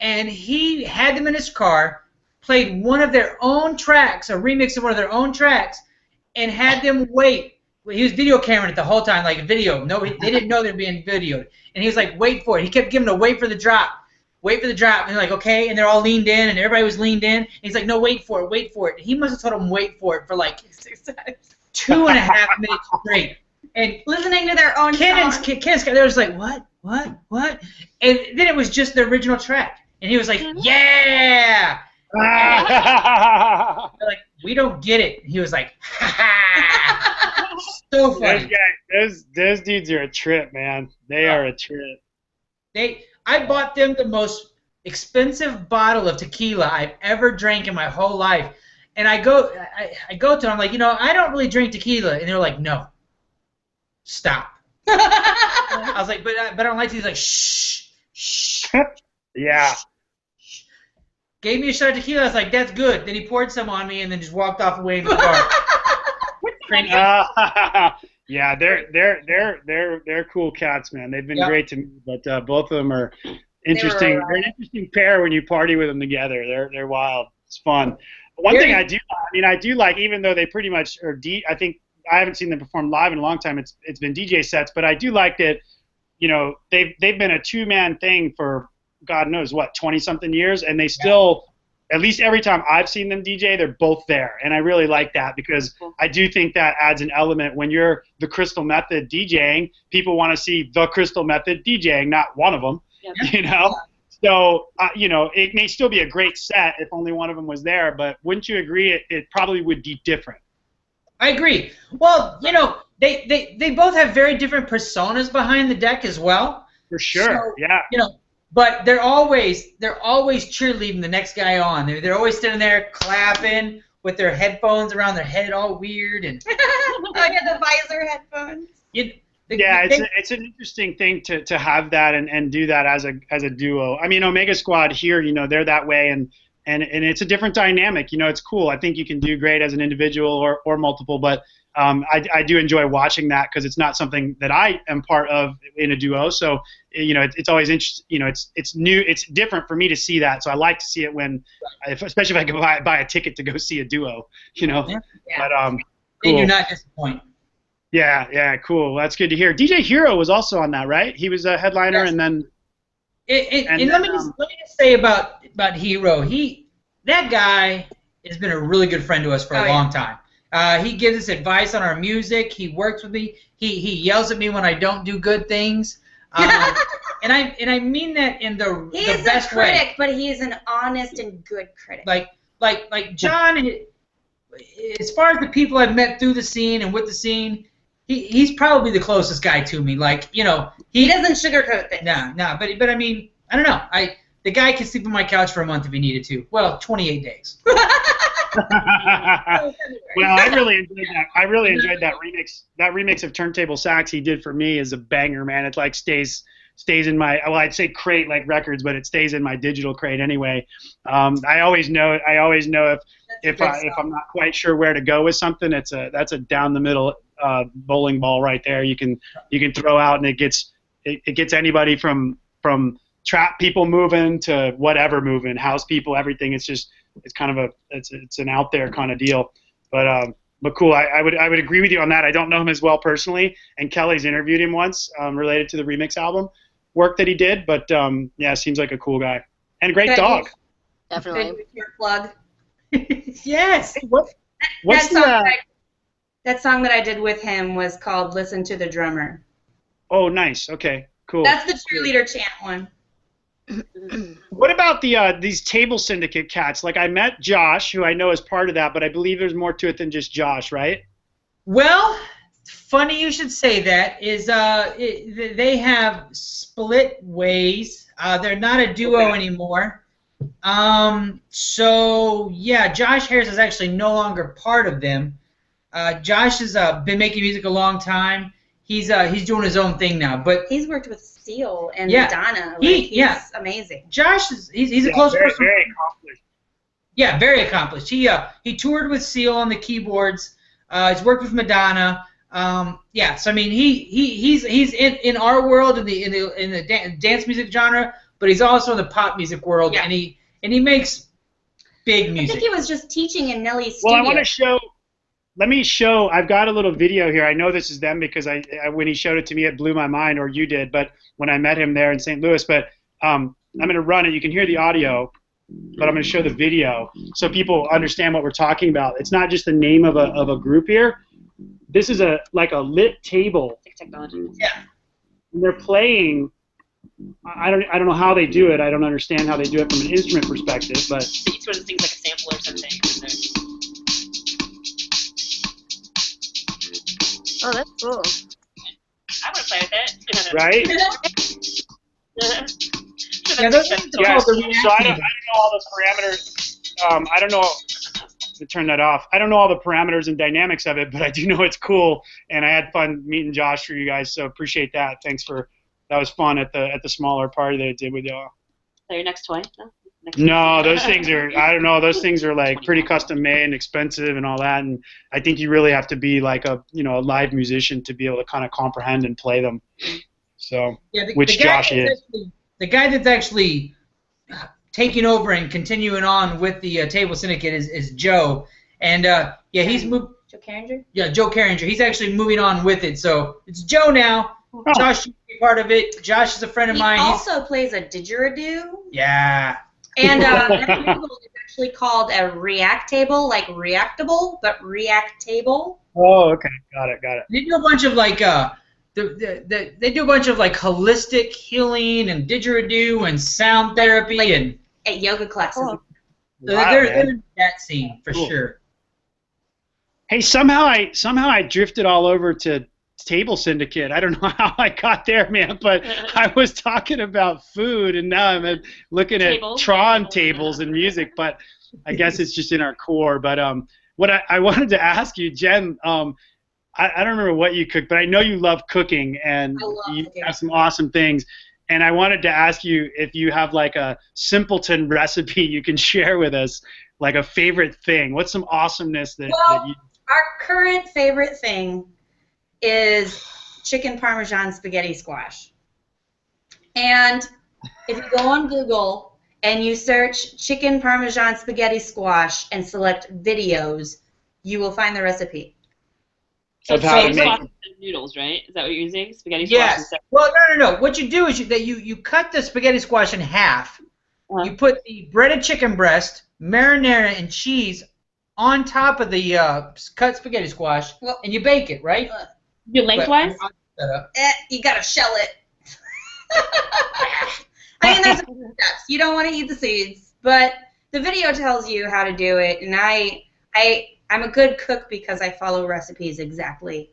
and he had them in his car, played one of their own tracks, a remix of one of their own tracks, and had them wait. He was video cameraing it the whole time, like a video. No, they didn't know they were being videoed, and he was like, "Wait for it." He kept giving them a wait for the drop. Wait for the drop, and they're like, okay, and they're all leaned in, and everybody was leaned in. And he's like, no, wait for it, wait for it. And he must have told them wait for it for like 2.5 minutes straight. And listening to their own song. They was like, what? And then it was just the original track, and he was like, yeah. They're like, we don't get it. And he was like, ha ha. So funny. Those dudes are a trip, man. They are a trip. I bought them the most expensive bottle of tequila I've ever drank in my whole life. And I go to them, I'm like, I don't really drink tequila. And they're like, no, stop. I was like, but I don't like to. He's like, shh. Yeah. Gave me a shot of tequila. I was like, that's good. Then he poured some on me and then just walked off away in the car. Yeah, they're cool cats, man. They've been great to me, but both of them are interesting. They're an interesting pair when you party with them together. They're wild. It's fun. One thing I do like, even though they pretty much are I think I haven't seen them perform live in a long time. It's been DJ sets, but I do like that. They've been a two-man thing for God knows what, 20-something years, and they still. At least every time I've seen them DJ, they're both there. And I really like that, because I do think that adds an element. When you're the Crystal Method DJing, people want to see the Crystal Method DJing, not one of them. Yep. So, it may still be a great set if only one of them was there, but wouldn't you agree it probably would be different? I agree. Well, they both have very different personas behind the deck as well. For sure, yeah. But they're always cheerleading the next guy on. They're always sitting there clapping with their headphones around their head, all weird and. The visor headphones. It's an interesting thing to have that and do that as a duo. I mean, Omega Squad here, they're that way, and it's a different dynamic. It's cool. I think you can do great as an individual or multiple, but I do enjoy watching that, because it's not something that I am part of in a duo. So it's always interesting. It's new. It's different for me to see that. So I like to see it especially if I can buy a ticket to go see a duo. Yeah. But cool. And you're not disappointed. Yeah, cool. That's good to hear. DJ Hero was also on that, right? He was a headliner, yes. And then. Let me just say about Hero. That guy has been a really good friend to us for a long time. He gives us advice on our music. He works with me. He yells at me when I don't do good things. And I mean that in the best way. He is a critic, but he is an honest and good critic. Like John as far as the people I've met through the scene and with the scene, he's probably the closest guy to me. Like, you know, he doesn't sugarcoat things. No, but I mean, I don't know. The guy can sleep on my couch for a month if he needed to. Well, 28 days. Well, I really enjoyed that. I really enjoyed that remix. That remix of Turntable Sax he did for me is a banger, man. It like stays in my, well, I'd say crate like records, but it stays in my digital crate anyway. I always know if I'm not quite sure where to go with something, that's a down the middle bowling ball right there. You can throw out, and it gets anybody from trap people moving to whatever moving, house people, everything. It's kind of it's an out there kind of deal. But cool. I would agree with you on that. I don't know him as well personally, and Kelly's interviewed him once related to the remix album work that he did. But yeah, seems like a cool guy and a great dog. Definitely. Good your plug. Yes. Hey, what's that song that I did with him was called "Listen to the Drummer." Oh, nice. Okay, cool. That's the cheerleader chant one. What about these table syndicate cats? Like, I met Josh, who I know is part of that, but I believe there's more to it than just Josh, right? Well, funny you should say that. They have split ways. They're not a duo anymore. So yeah, Josh Harris is actually no longer part of them. Josh has been making music a long time. He's doing his own thing now, but he's worked with Seal and Madonna. He's amazing. Josh he's a close person. Very accomplished. Yeah, very accomplished. He toured with Seal on the keyboards. He's worked with Madonna. Yeah, so I mean he's in our world in the dance music genre, but he's also in the pop music world, and he makes big music. I think he was just teaching in Nelly's studio. Well, I want to show. Let me show. I've got a little video here. I know this is them because when he showed it to me, it blew my mind, or you did. But when I met him there in St. Louis, but I'm going to run it. You can hear the audio, but I'm going to show the video so people understand what we're talking about. It's not just the name of a group here. This is like a lit table. Technology. Yeah. And they're playing. I don't know how they do it. I don't understand how they do it from an instrument perspective, but Each one of the things like a sample or something. Oh, that's cool. I want to play with it. right? Yeah, those things are called the So I don't know all the parameters. I don't know. To turn that off. I don't know all the parameters and dynamics of it, but I do know it's cool, and I had fun meeting Josh for you guys. So appreciate that. Thanks for that. Was fun at the smaller party that I did with y'all. Is that your next toy? No, those things are, I don't know, those things are like pretty custom made and expensive and all that, and I think you really have to be like a live musician to be able to kind of comprehend and play them. So, yeah, which Josh is. The guy that's actually taking over and continuing on with the Table Syndicate is Joe, and he's moved. Joe Carringer? Yeah, Joe Carringer. He's actually moving on with it, so it's Joe now. Oh. Josh should be part of it. Josh is a friend of mine. He also plays a didgeridoo. Yeah. And that table is actually called a react table, like reactable, but react table. Oh, okay, got it. They do a bunch of like they do a bunch of like holistic healing and didgeridoo and sound therapy like and at yoga classes. Wow, they're in that scene for sure. Hey, somehow I drifted all over to Table Syndicate. I don't know how I got there, man, but I was talking about food, and now I'm looking at Tron tables and music, but I guess it's just in our core. But what I wanted to ask you, Jen, I don't remember what you cooked, but I know you love cooking, and you have some awesome things. And I wanted to ask you if you have like a simpleton recipe you can share with us, like a favorite thing. What's some awesomeness that you... Our current favorite thing is chicken parmesan spaghetti squash. And if you go on Google and you search chicken parmesan spaghetti squash and select videos, you will find the recipe. So it's spaghetti squash and noodles, right? Is that what you're using? Spaghetti squash? Yes. Well, no. What you do is you cut the spaghetti squash in half. You put the breaded chicken breast, marinara, and cheese on top of the cut spaghetti squash, and you bake it, right? You lengthwise? You gotta shell it. I mean, there's steps. You don't want to eat the seeds, but the video tells you how to do it, and I I'm a good cook because I follow recipes exactly.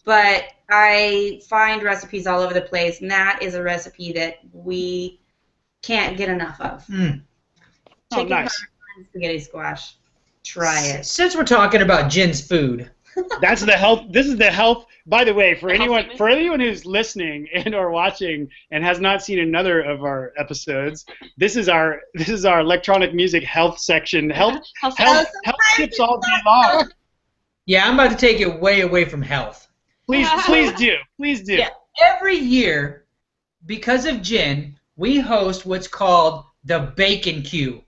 But I find recipes all over the place, and that is a recipe that we can't get enough of. Mm. Chicken nice. heart and spaghetti squash. Try it. Since we're talking about Jen's food, That's the health. This is the health. By the way, for The health anyone who's listening and or watching and has not seen another of our episodes, this is our electronic music health section. Health tips all day long. yeah, I'm about to take it way away from health. Please do. Yeah, every year, because of Jen, we host what's called the Bacon Queue.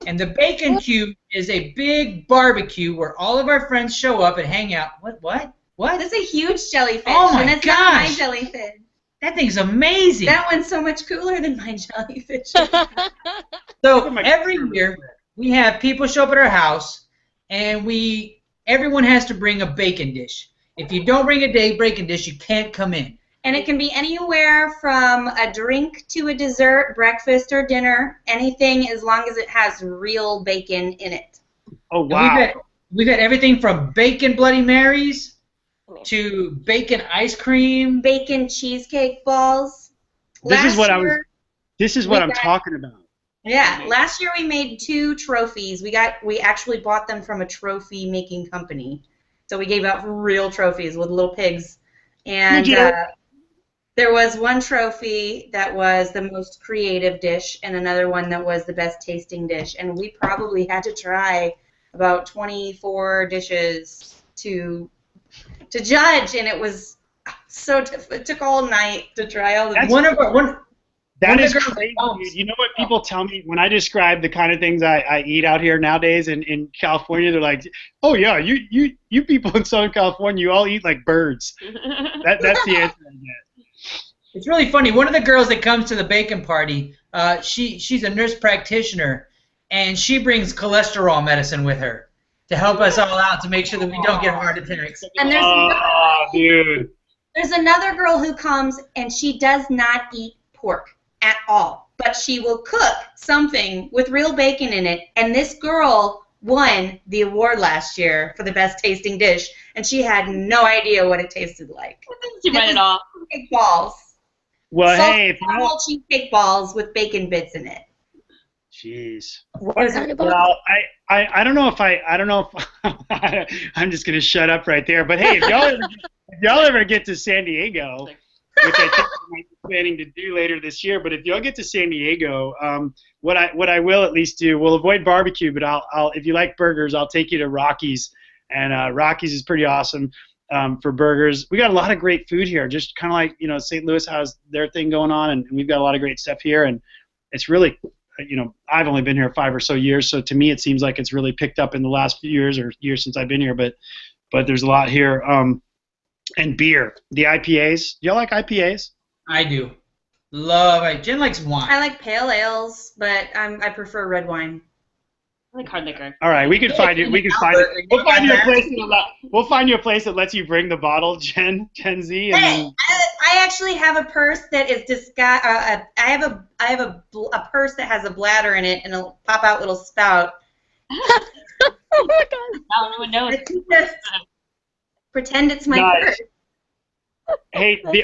And the Bacon Queue is a big barbecue where all of our friends show up and hang out. What? That's a huge jellyfish. Oh my and it's not my gosh. jellyfish. That thing's amazing. That one's so much cooler than my jellyfish. So every year we have people show up at our house, and everyone has to bring a bacon dish. If you don't bring a bacon dish, you can't come in. And it can be anywhere from a drink to a dessert, breakfast or dinner, anything as long as it has real bacon in it. Oh And wow. we've had everything from bacon Bloody Marys to bacon ice cream. Bacon cheesecake balls. This is what we I'm got- talking about. Yeah, last year we made 2 trophies. We actually bought them from a trophy making company. So we gave out real trophies with little pigs. And there was one trophy that was the most creative dish and another one that was the best tasting dish. And we probably had to try about 24 dishes to judge, and it was so it took all night to try all the That is crazy, dude. You know what people tell me when I describe the kind of things I eat out here nowadays in California? They're like, "Oh yeah, you people in Southern California, you all eat like birds." That's the answer I get. It's really funny. One of the girls that comes to the bacon party, she's a nurse practitioner, and she brings cholesterol medicine with her to help us all out to make sure that we don't get heart attacks. And there's another girl who comes, and she does not eat pork at all, but she will cook something with real bacon in it. And this girl won the award last year for the best tasting dish, and she had no idea what it tasted like. She read it off. Cheesecake balls. Well, Salted hey, caramel cheesecake balls with bacon bits in it. jeez. Well, I don't know if I'm just gonna shut up right there. But hey, if y'all ever get to San Diego, which I think we might be planning to do later this year, but if y'all get to San Diego, what I will at least do, we'll avoid barbecue, but I'll if you like burgers, I'll take you to Rocky's, and Rocky's is pretty awesome for burgers. We got a lot of great food here, just kind of like St. Louis has their thing going on, and we've got a lot of great stuff here, and it's really. I've only been here 5 or so years, so to me it seems like it's really picked up in the last few years or years since I've been here. But there's a lot here. And beer, the IPAs. Do y'all like IPAs? I do. Love it. Jen likes wine. I like pale ales, but I prefer red wine. I like hard liquor. All right, we can find you. We'll find you a place. We'll find you a place that lets you bring the bottle, Gen Z. And Hey, I actually have a purse that is disguised. I have a purse that has a bladder in it and a pop out little spout. oh my god. Now everyone knows. I can just pretend it's my Nice. purse. Hey, the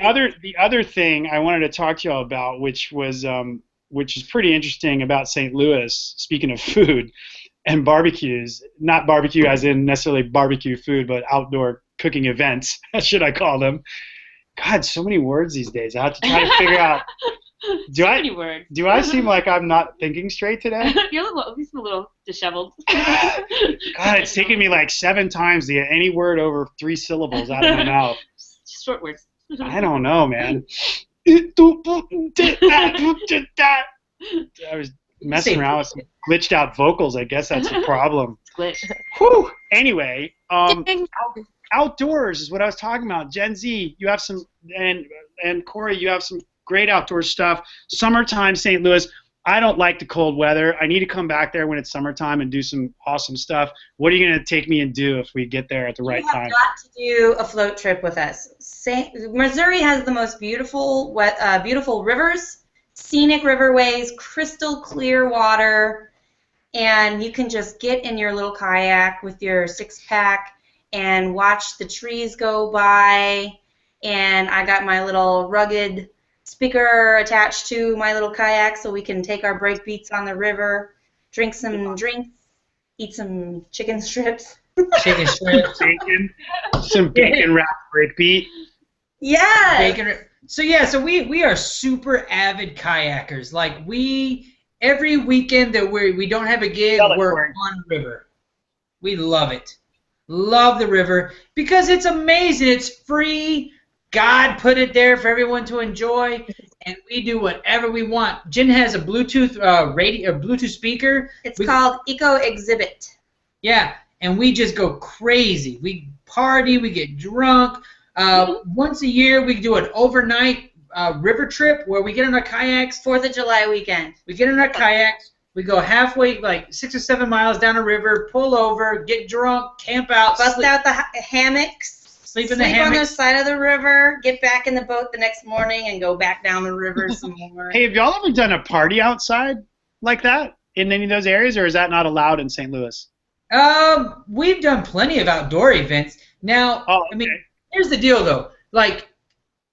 other thing I wanted to talk to y'all about, which is pretty interesting about St. Louis. Speaking of food and barbecues, not barbecue as in necessarily barbecue food, but outdoor cooking events, should I call them? God, so many words these days. I have to try to figure out. Do I seem like I'm not thinking straight today? You're at least a little disheveled. God, it's taken me like 7 times to get any word over 3 syllables out of my mouth. Just short words. I don't know, man. I was messing around with some glitched out vocals. I guess that's a problem. Glitch. Whew. Anyway, outdoors is what I was talking about. Gen Z, you have some, and Corey, you have some great outdoor stuff. Summertime, St. Louis. I don't like the cold weather. I need to come back there when it's summertime and do some awesome stuff. What are you going to take me and do if we get there at the right time? You have got to do a float trip with us. Missouri has the most beautiful rivers, scenic riverways, crystal clear water, and you can just get in your little kayak with your 6-pack and watch the trees go by. And I got my little rugged speaker attached to my little kayak so we can take our break beats on the river, drink some drinks, eat some chicken strips. Chicken strips. Some bacon wrapped break beat. Yeah. So we are super avid kayakers. Like every weekend that we don't have a gig, we're on the river. We love it. Love the river because it's amazing. It's free. God put it there for everyone to enjoy, and we do whatever we want. Jen has a Bluetooth Bluetooth speaker. It's called Eco Exhibit. Yeah, and we just go crazy. We party. We get drunk. Once a year, we do an overnight river trip where we get on our kayaks. 4th of July weekend. We get on our kayaks. We go halfway, like 6 or 7 miles down a river, pull over, get drunk, camp out, bust out the hammocks. Sleep in the hammock. On the side of the river, get back in the boat the next morning, and go back down the river some more. Hey, have y'all ever done a party outside like that in any of those areas, or is that not allowed in St. Louis? We've done plenty of outdoor events. Now, okay. I mean, here's the deal, though. Like,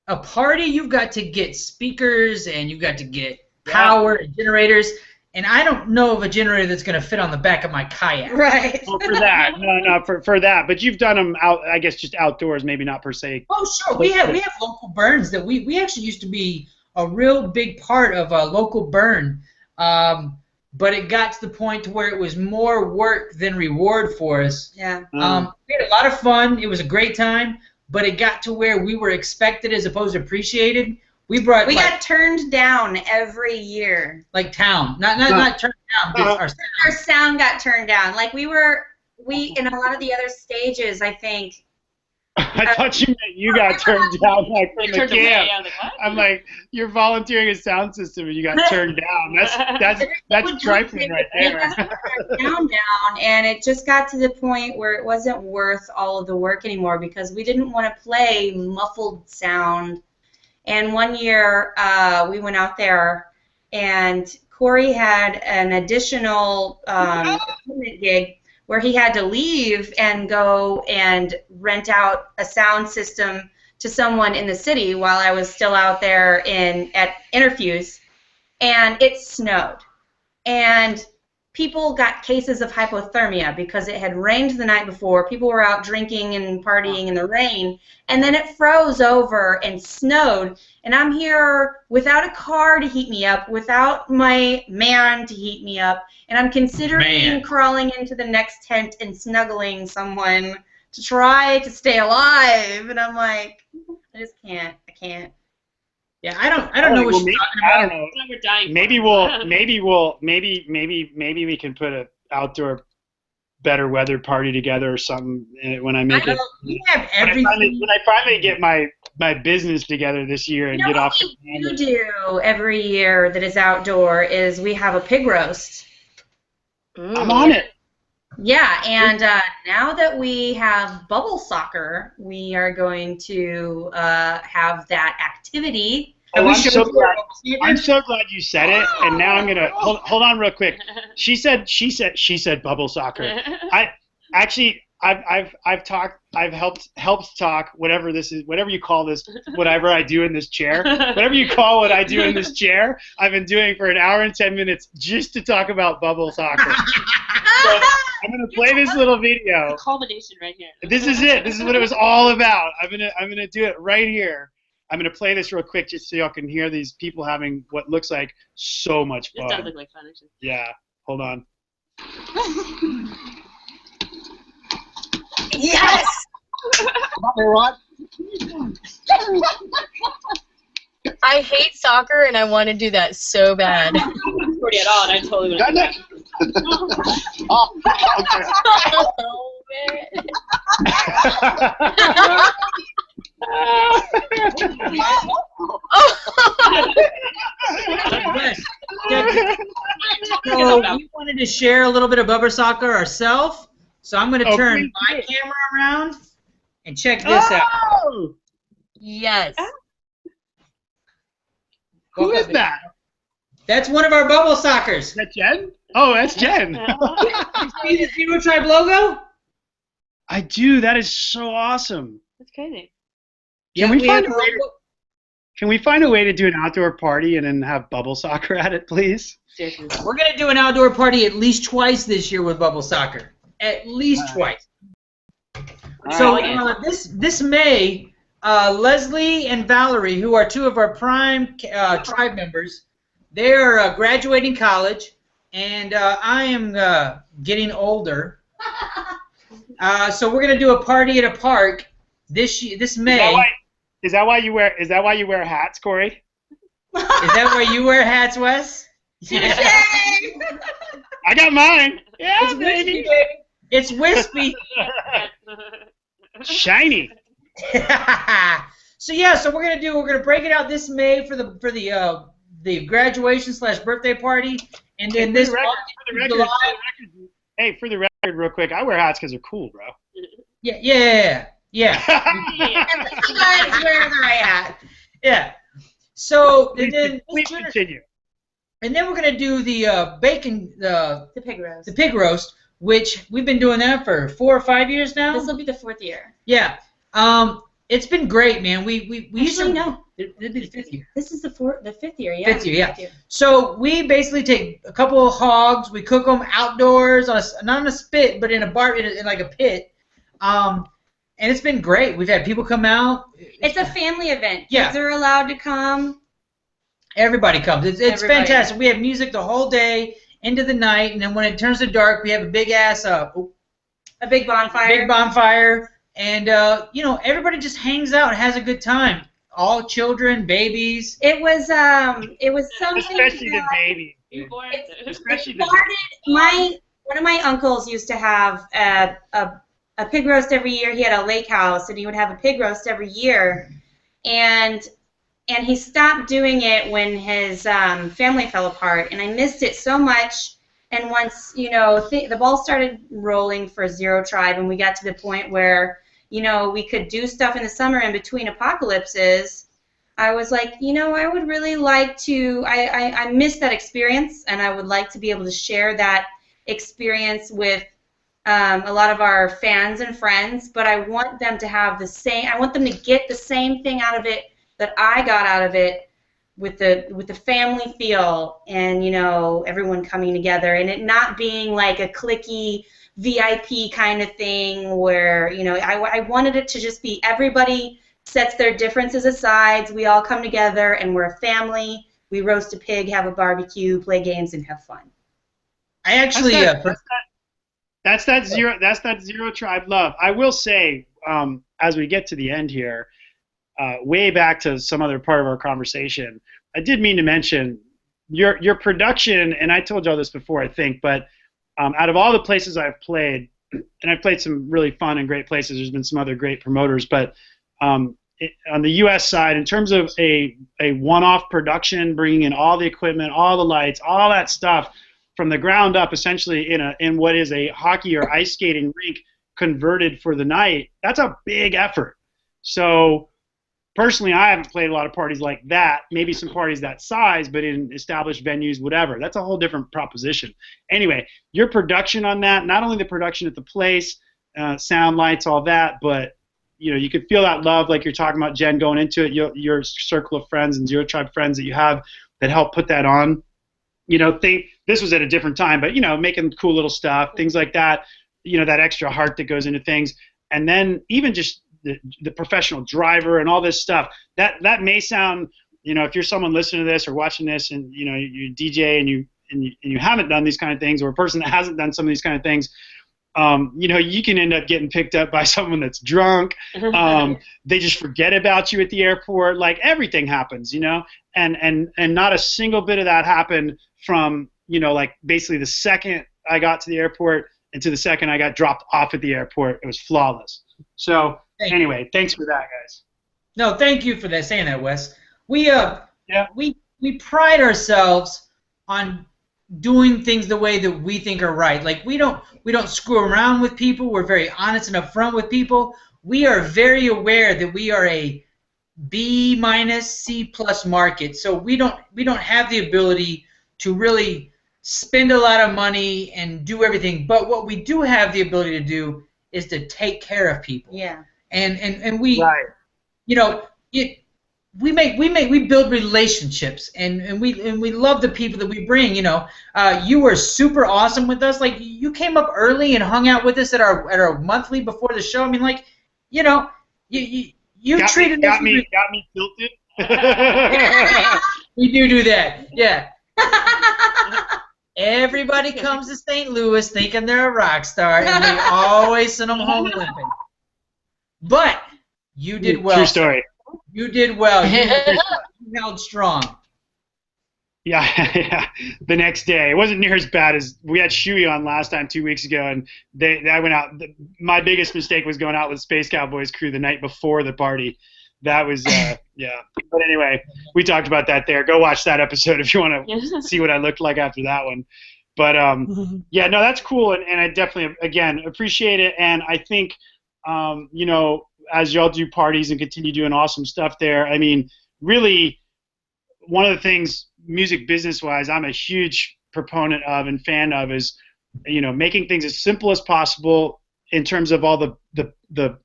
a party, you've got to get speakers, and you've got to get power and generators. And I don't know of a generator that's going to fit on the back of my kayak. Right. Oh, for that. No, for that. But you've done them out, I guess, just outdoors, maybe not per se. Oh, sure. We have local burns that we actually used to be a real big part of a local burn. But it got to the point to where it was more work than reward for us. Yeah. We had a lot of fun. It was a great time. But it got to where we were expected as opposed to appreciated. We got turned down every year. Like town, not turned down. Our sound got turned down. Like we in a lot of the other stages, I think. I thought you meant you got turned down like from the camp. I'm like, you're volunteering a sound system and you got turned down. That's trifling right there. down, and it just got to the point where it wasn't worth all of the work anymore because we didn't want to play muffled sound. And one year we went out there, and Corey had an additional equipment gig where he had to leave and go and rent out a sound system to someone in the city while I was still out there at interviews, and it snowed. And people got cases of hypothermia because it had rained the night before. People were out drinking and partying in the rain, and then it froze over and snowed, and I'm here without a car to heat me up, without my man to heat me up, and I'm considering crawling into the next tent and snuggling someone to try to stay alive, and I'm like, I just can't. I can't. Yeah, I don't know what you're talking about. I don't know. We're dying. Maybe we can put an outdoor better weather party together or something when I make it. We have everything. When I finally get my business together this year and get off. What we do every year that is outdoor is we have a pig roast. I'm on it. Yeah, and now that we have bubble soccer, we are going to have that activity. Oh, I'm so glad you said it, and now I'm gonna hold on real quick. She said bubble soccer. I've helped talk whatever this is, whatever you call this, whatever I do in this chair, whatever you call what I do in this chair. I've been doing for an hour and 10 minutes just to talk about bubble soccer. So I'm gonna play this little video. Culmination right here. This is it. This is what it was all about. I'm gonna do it right here. I'm gonna play this real quick just so y'all can hear these people having what looks like so much fun. This does look like fun, actually. Yeah. Hold on. Yes. I hate soccer and I want to do that so bad. Pretty at all, and I totally would have done Oh, okay. Oh, So we wanted to share a little bit of bubble soccer ourselves, so I'm going to turn my camera around and check this out. Yes. Who is that? That's one of our bubble soccers. Is that Jen? Oh, that's Jen. You see the Xero Tribe logo? I do. That is so awesome. That's crazy. Can we find a way Can we find a way to do an outdoor party and then have bubble soccer at it, please? Seriously. We're going to do an outdoor party at least twice this year with bubble soccer. At least twice. So this May, Leslie and Valerie, who are two of our prime tribe members, they're graduating college, and I am getting older. So we're going to do a party at a park this May. Is that why you wear hats, Corey? Is that why you wear hats, Wes? I got mine. Yeah, it's baby. It's wispy. Shiny. So we're gonna break it out this May for the graduation / birthday party, and then for the record, real quick, I wear hats because they're cool, bro. Yeah. You guys wear the right hat. Yeah. So please continue. And then we're gonna do the bacon, the pig roast, which we've been doing that for 4 or 5 years now. This will be the 4th year. Yeah. It's been great, man. We used to no. It'd be the 5th year. This is the 5th year. Yeah. 5th year, yeah. So we basically take a couple of hogs, we cook them outdoors not on a spit, but in in like a pit. And it's been great. We've had people come out. It's a family event. Yeah. Kids are allowed to come. Everybody comes. It's fantastic. We have music the whole day into the night, and then when it turns to dark, we have a big ass a big bonfire. Big bonfire, and everybody just hangs out and has a good time. All children, babies. It was something. Especially the babies. Especially one of my uncles used to have a pig roast every year. He had a lake house, and he would have a pig roast every year, and he stopped doing it when his family fell apart, and I missed it so much. And once the ball started rolling for Xero Tribe, and we got to the point where we could do stuff in the summer in between apocalypses, I was like, I would really like to. I missed that experience, and I would like to be able to share that experience with a lot of our fans and friends, but I want them to have the same. I want them to get the same thing out of it that I got out of it, with the family feel, and everyone coming together, and it not being like a cliquey VIP kind of thing where I wanted it to just be everybody sets their differences aside. We all come together, and we're a family. We roast a pig, have a barbecue, play games, and have fun. I actually That's that Xero Tribe love. I will say, as we get to the end here, way back to some other part of our conversation, I did mean to mention your production, and I told y'all this before, I think, but out of all the places I've played, and I've played some really fun and great places, there's been some other great promoters, but on the U.S. side, in terms of a one-off production, bringing in all the equipment, all the lights, all that stuff, from the ground up, essentially in what is a hockey or ice skating rink converted for the night, that's a big effort. So personally, I haven't played a lot of parties like that, maybe some parties that size, but in established venues, whatever. That's a whole different proposition. Anyway, your production on that, not only the production at the place, sound, lights, all that, but you could feel that love, like you're talking about, Jen, going into it, your circle of friends and Xero Tribe friends that you have that help put that on. This was at a different time, but making cool little stuff, things like that. That extra heart that goes into things, and then even just the professional driver and all this stuff. That may sound, if you're someone listening to this or watching this, and you DJ and you haven't done these kind of things, or a person that hasn't done some of these kind of things, you can end up getting picked up by someone that's drunk. They just forget about you at the airport. Like, everything happens, and not a single bit of that happened from, like, basically the second I got to the airport and to the second I got dropped off at the airport. It was flawless. So anyway, thanks for that, guys. No, thank you for saying that, Wes. We pride ourselves on doing things the way that we think are right. Like, we don't screw around with people. We're very honest and upfront with people. We are very aware that we are a B- C+ market, so we don't have the ability to really spend a lot of money and do everything. But what we do have the ability to do is to take care of people. Yeah. And we, Right. you know, we build relationships, and we love the people that we bring. You know, you were super awesome with us. Like, you came up early and hung out with us at our monthly before the show. I mean, like, you know, you treated us. Got me tilted. We do that. Yeah. Everybody comes to St. Louis thinking they're a rock star, and we always send them home limping. But you did well. True story. You did well. You held strong. Yeah, yeah. The next day, it wasn't near as bad as we had ShYo on last time 2 weeks ago, and I went out. My biggest mistake was going out with Space Cowboys crew the night before the party. That was yeah. But anyway, we talked about that there. Go watch that episode if you want to see what I looked like after that one. But yeah, no, that's cool, and I definitely again appreciate it, and I think you know, as y'all do parties and continue doing awesome stuff there, I mean, really, one of the things music business-wise I'm a huge proponent of and fan of is, you know, making things as simple as possible in terms of all the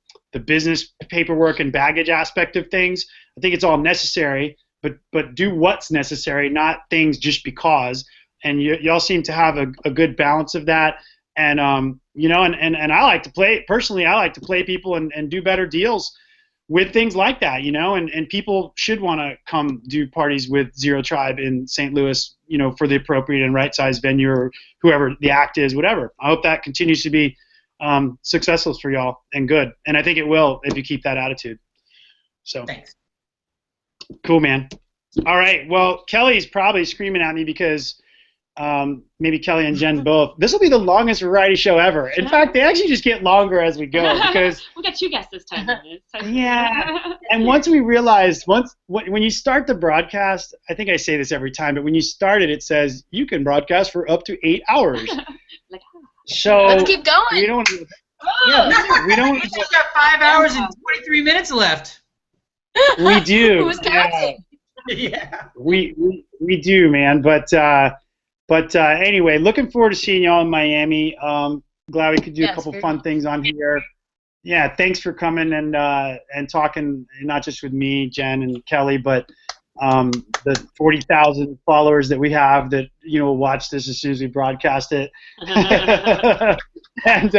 business paperwork and baggage aspect of things. I think it's all necessary, but do what's necessary, not things just because. And y'all seem to have a good balance of that. And you know, and I like to play personally. I like to play people and do better deals with things like that, you know. And people should want to come do parties with Xero Tribe in St. Louis, you know, for the appropriate and right-sized venue or whoever the act is, whatever. I hope that continues to be successful for y'all and good. And I think it will if you keep that attitude. So thanks. Cool, man. All right. Well, Kelly's probably screaming at me because. Maybe Kelly and Jen both. This will be the longest variety show ever. In fact, they actually just get longer as we go because we got 2 guests this time. Yeah, and once we realized, when you start the broadcast, I think I say this every time, but when you start it, it says you can broadcast for up to 8 hours. So let's keep going. We don't. We don't. We just got 5 hours and 23 minutes left. We do. Who's counting? Yeah. We do, man. But anyway, looking forward to seeing y'all in Miami. Glad we could do a couple fun things on here. Yeah, thanks for coming and talking, not just with me, Jen, and Kelly, but the 40,000 followers that we have that, you know, will watch this as soon as we broadcast it. And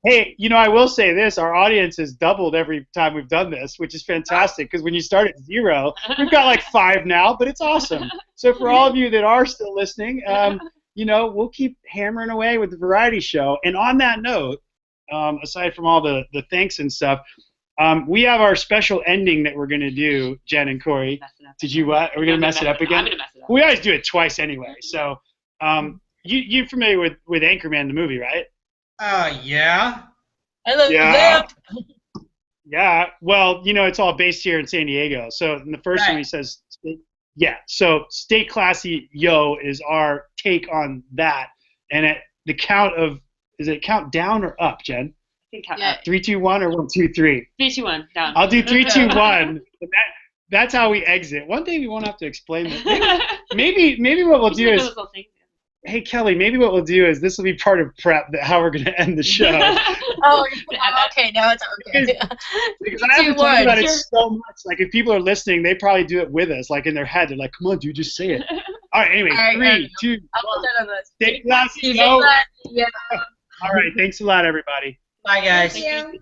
hey, you know, I will say this: our audience has doubled every time we've done this, which is fantastic. Because when you start at 0, we've got like 5 now, but it's awesome. So for all of you that are still listening, you know, we'll keep hammering away with the variety show. And on that note, aside from all the thanks and stuff, we have our special ending that we're gonna do, Jen and Corey. Did you what? Are we gonna mess it up again? I'm gonna mess it up. We always do it twice anyway. So you're familiar with Anchorman the movie, right? Yeah. I love that. Yeah. Well, you know, it's all based here in San Diego. So in the first one he says, yeah. So Stay Classy Yo is our take on that. And at the count of, is it count down or up, Jen? I think count up. 3, 2, 1 or 1, 2, 3? 3, 2, 1, down. I'll do 3, 2, 1. That's how we exit. One day we won't have to explain that. Maybe what we'll do is. Hey, Kelly, maybe what we'll do is this will be part of prep, how we're going to end the show. Okay, now it's okay. Because I haven't talked about it so much. Like, if people are listening, they probably do it with us, like in their head. They're like, come on, dude, just say it. All right, anyway, 3, 2, 1. Stay classy. Yeah. All right, thanks a lot, everybody. Bye, guys. Thank you.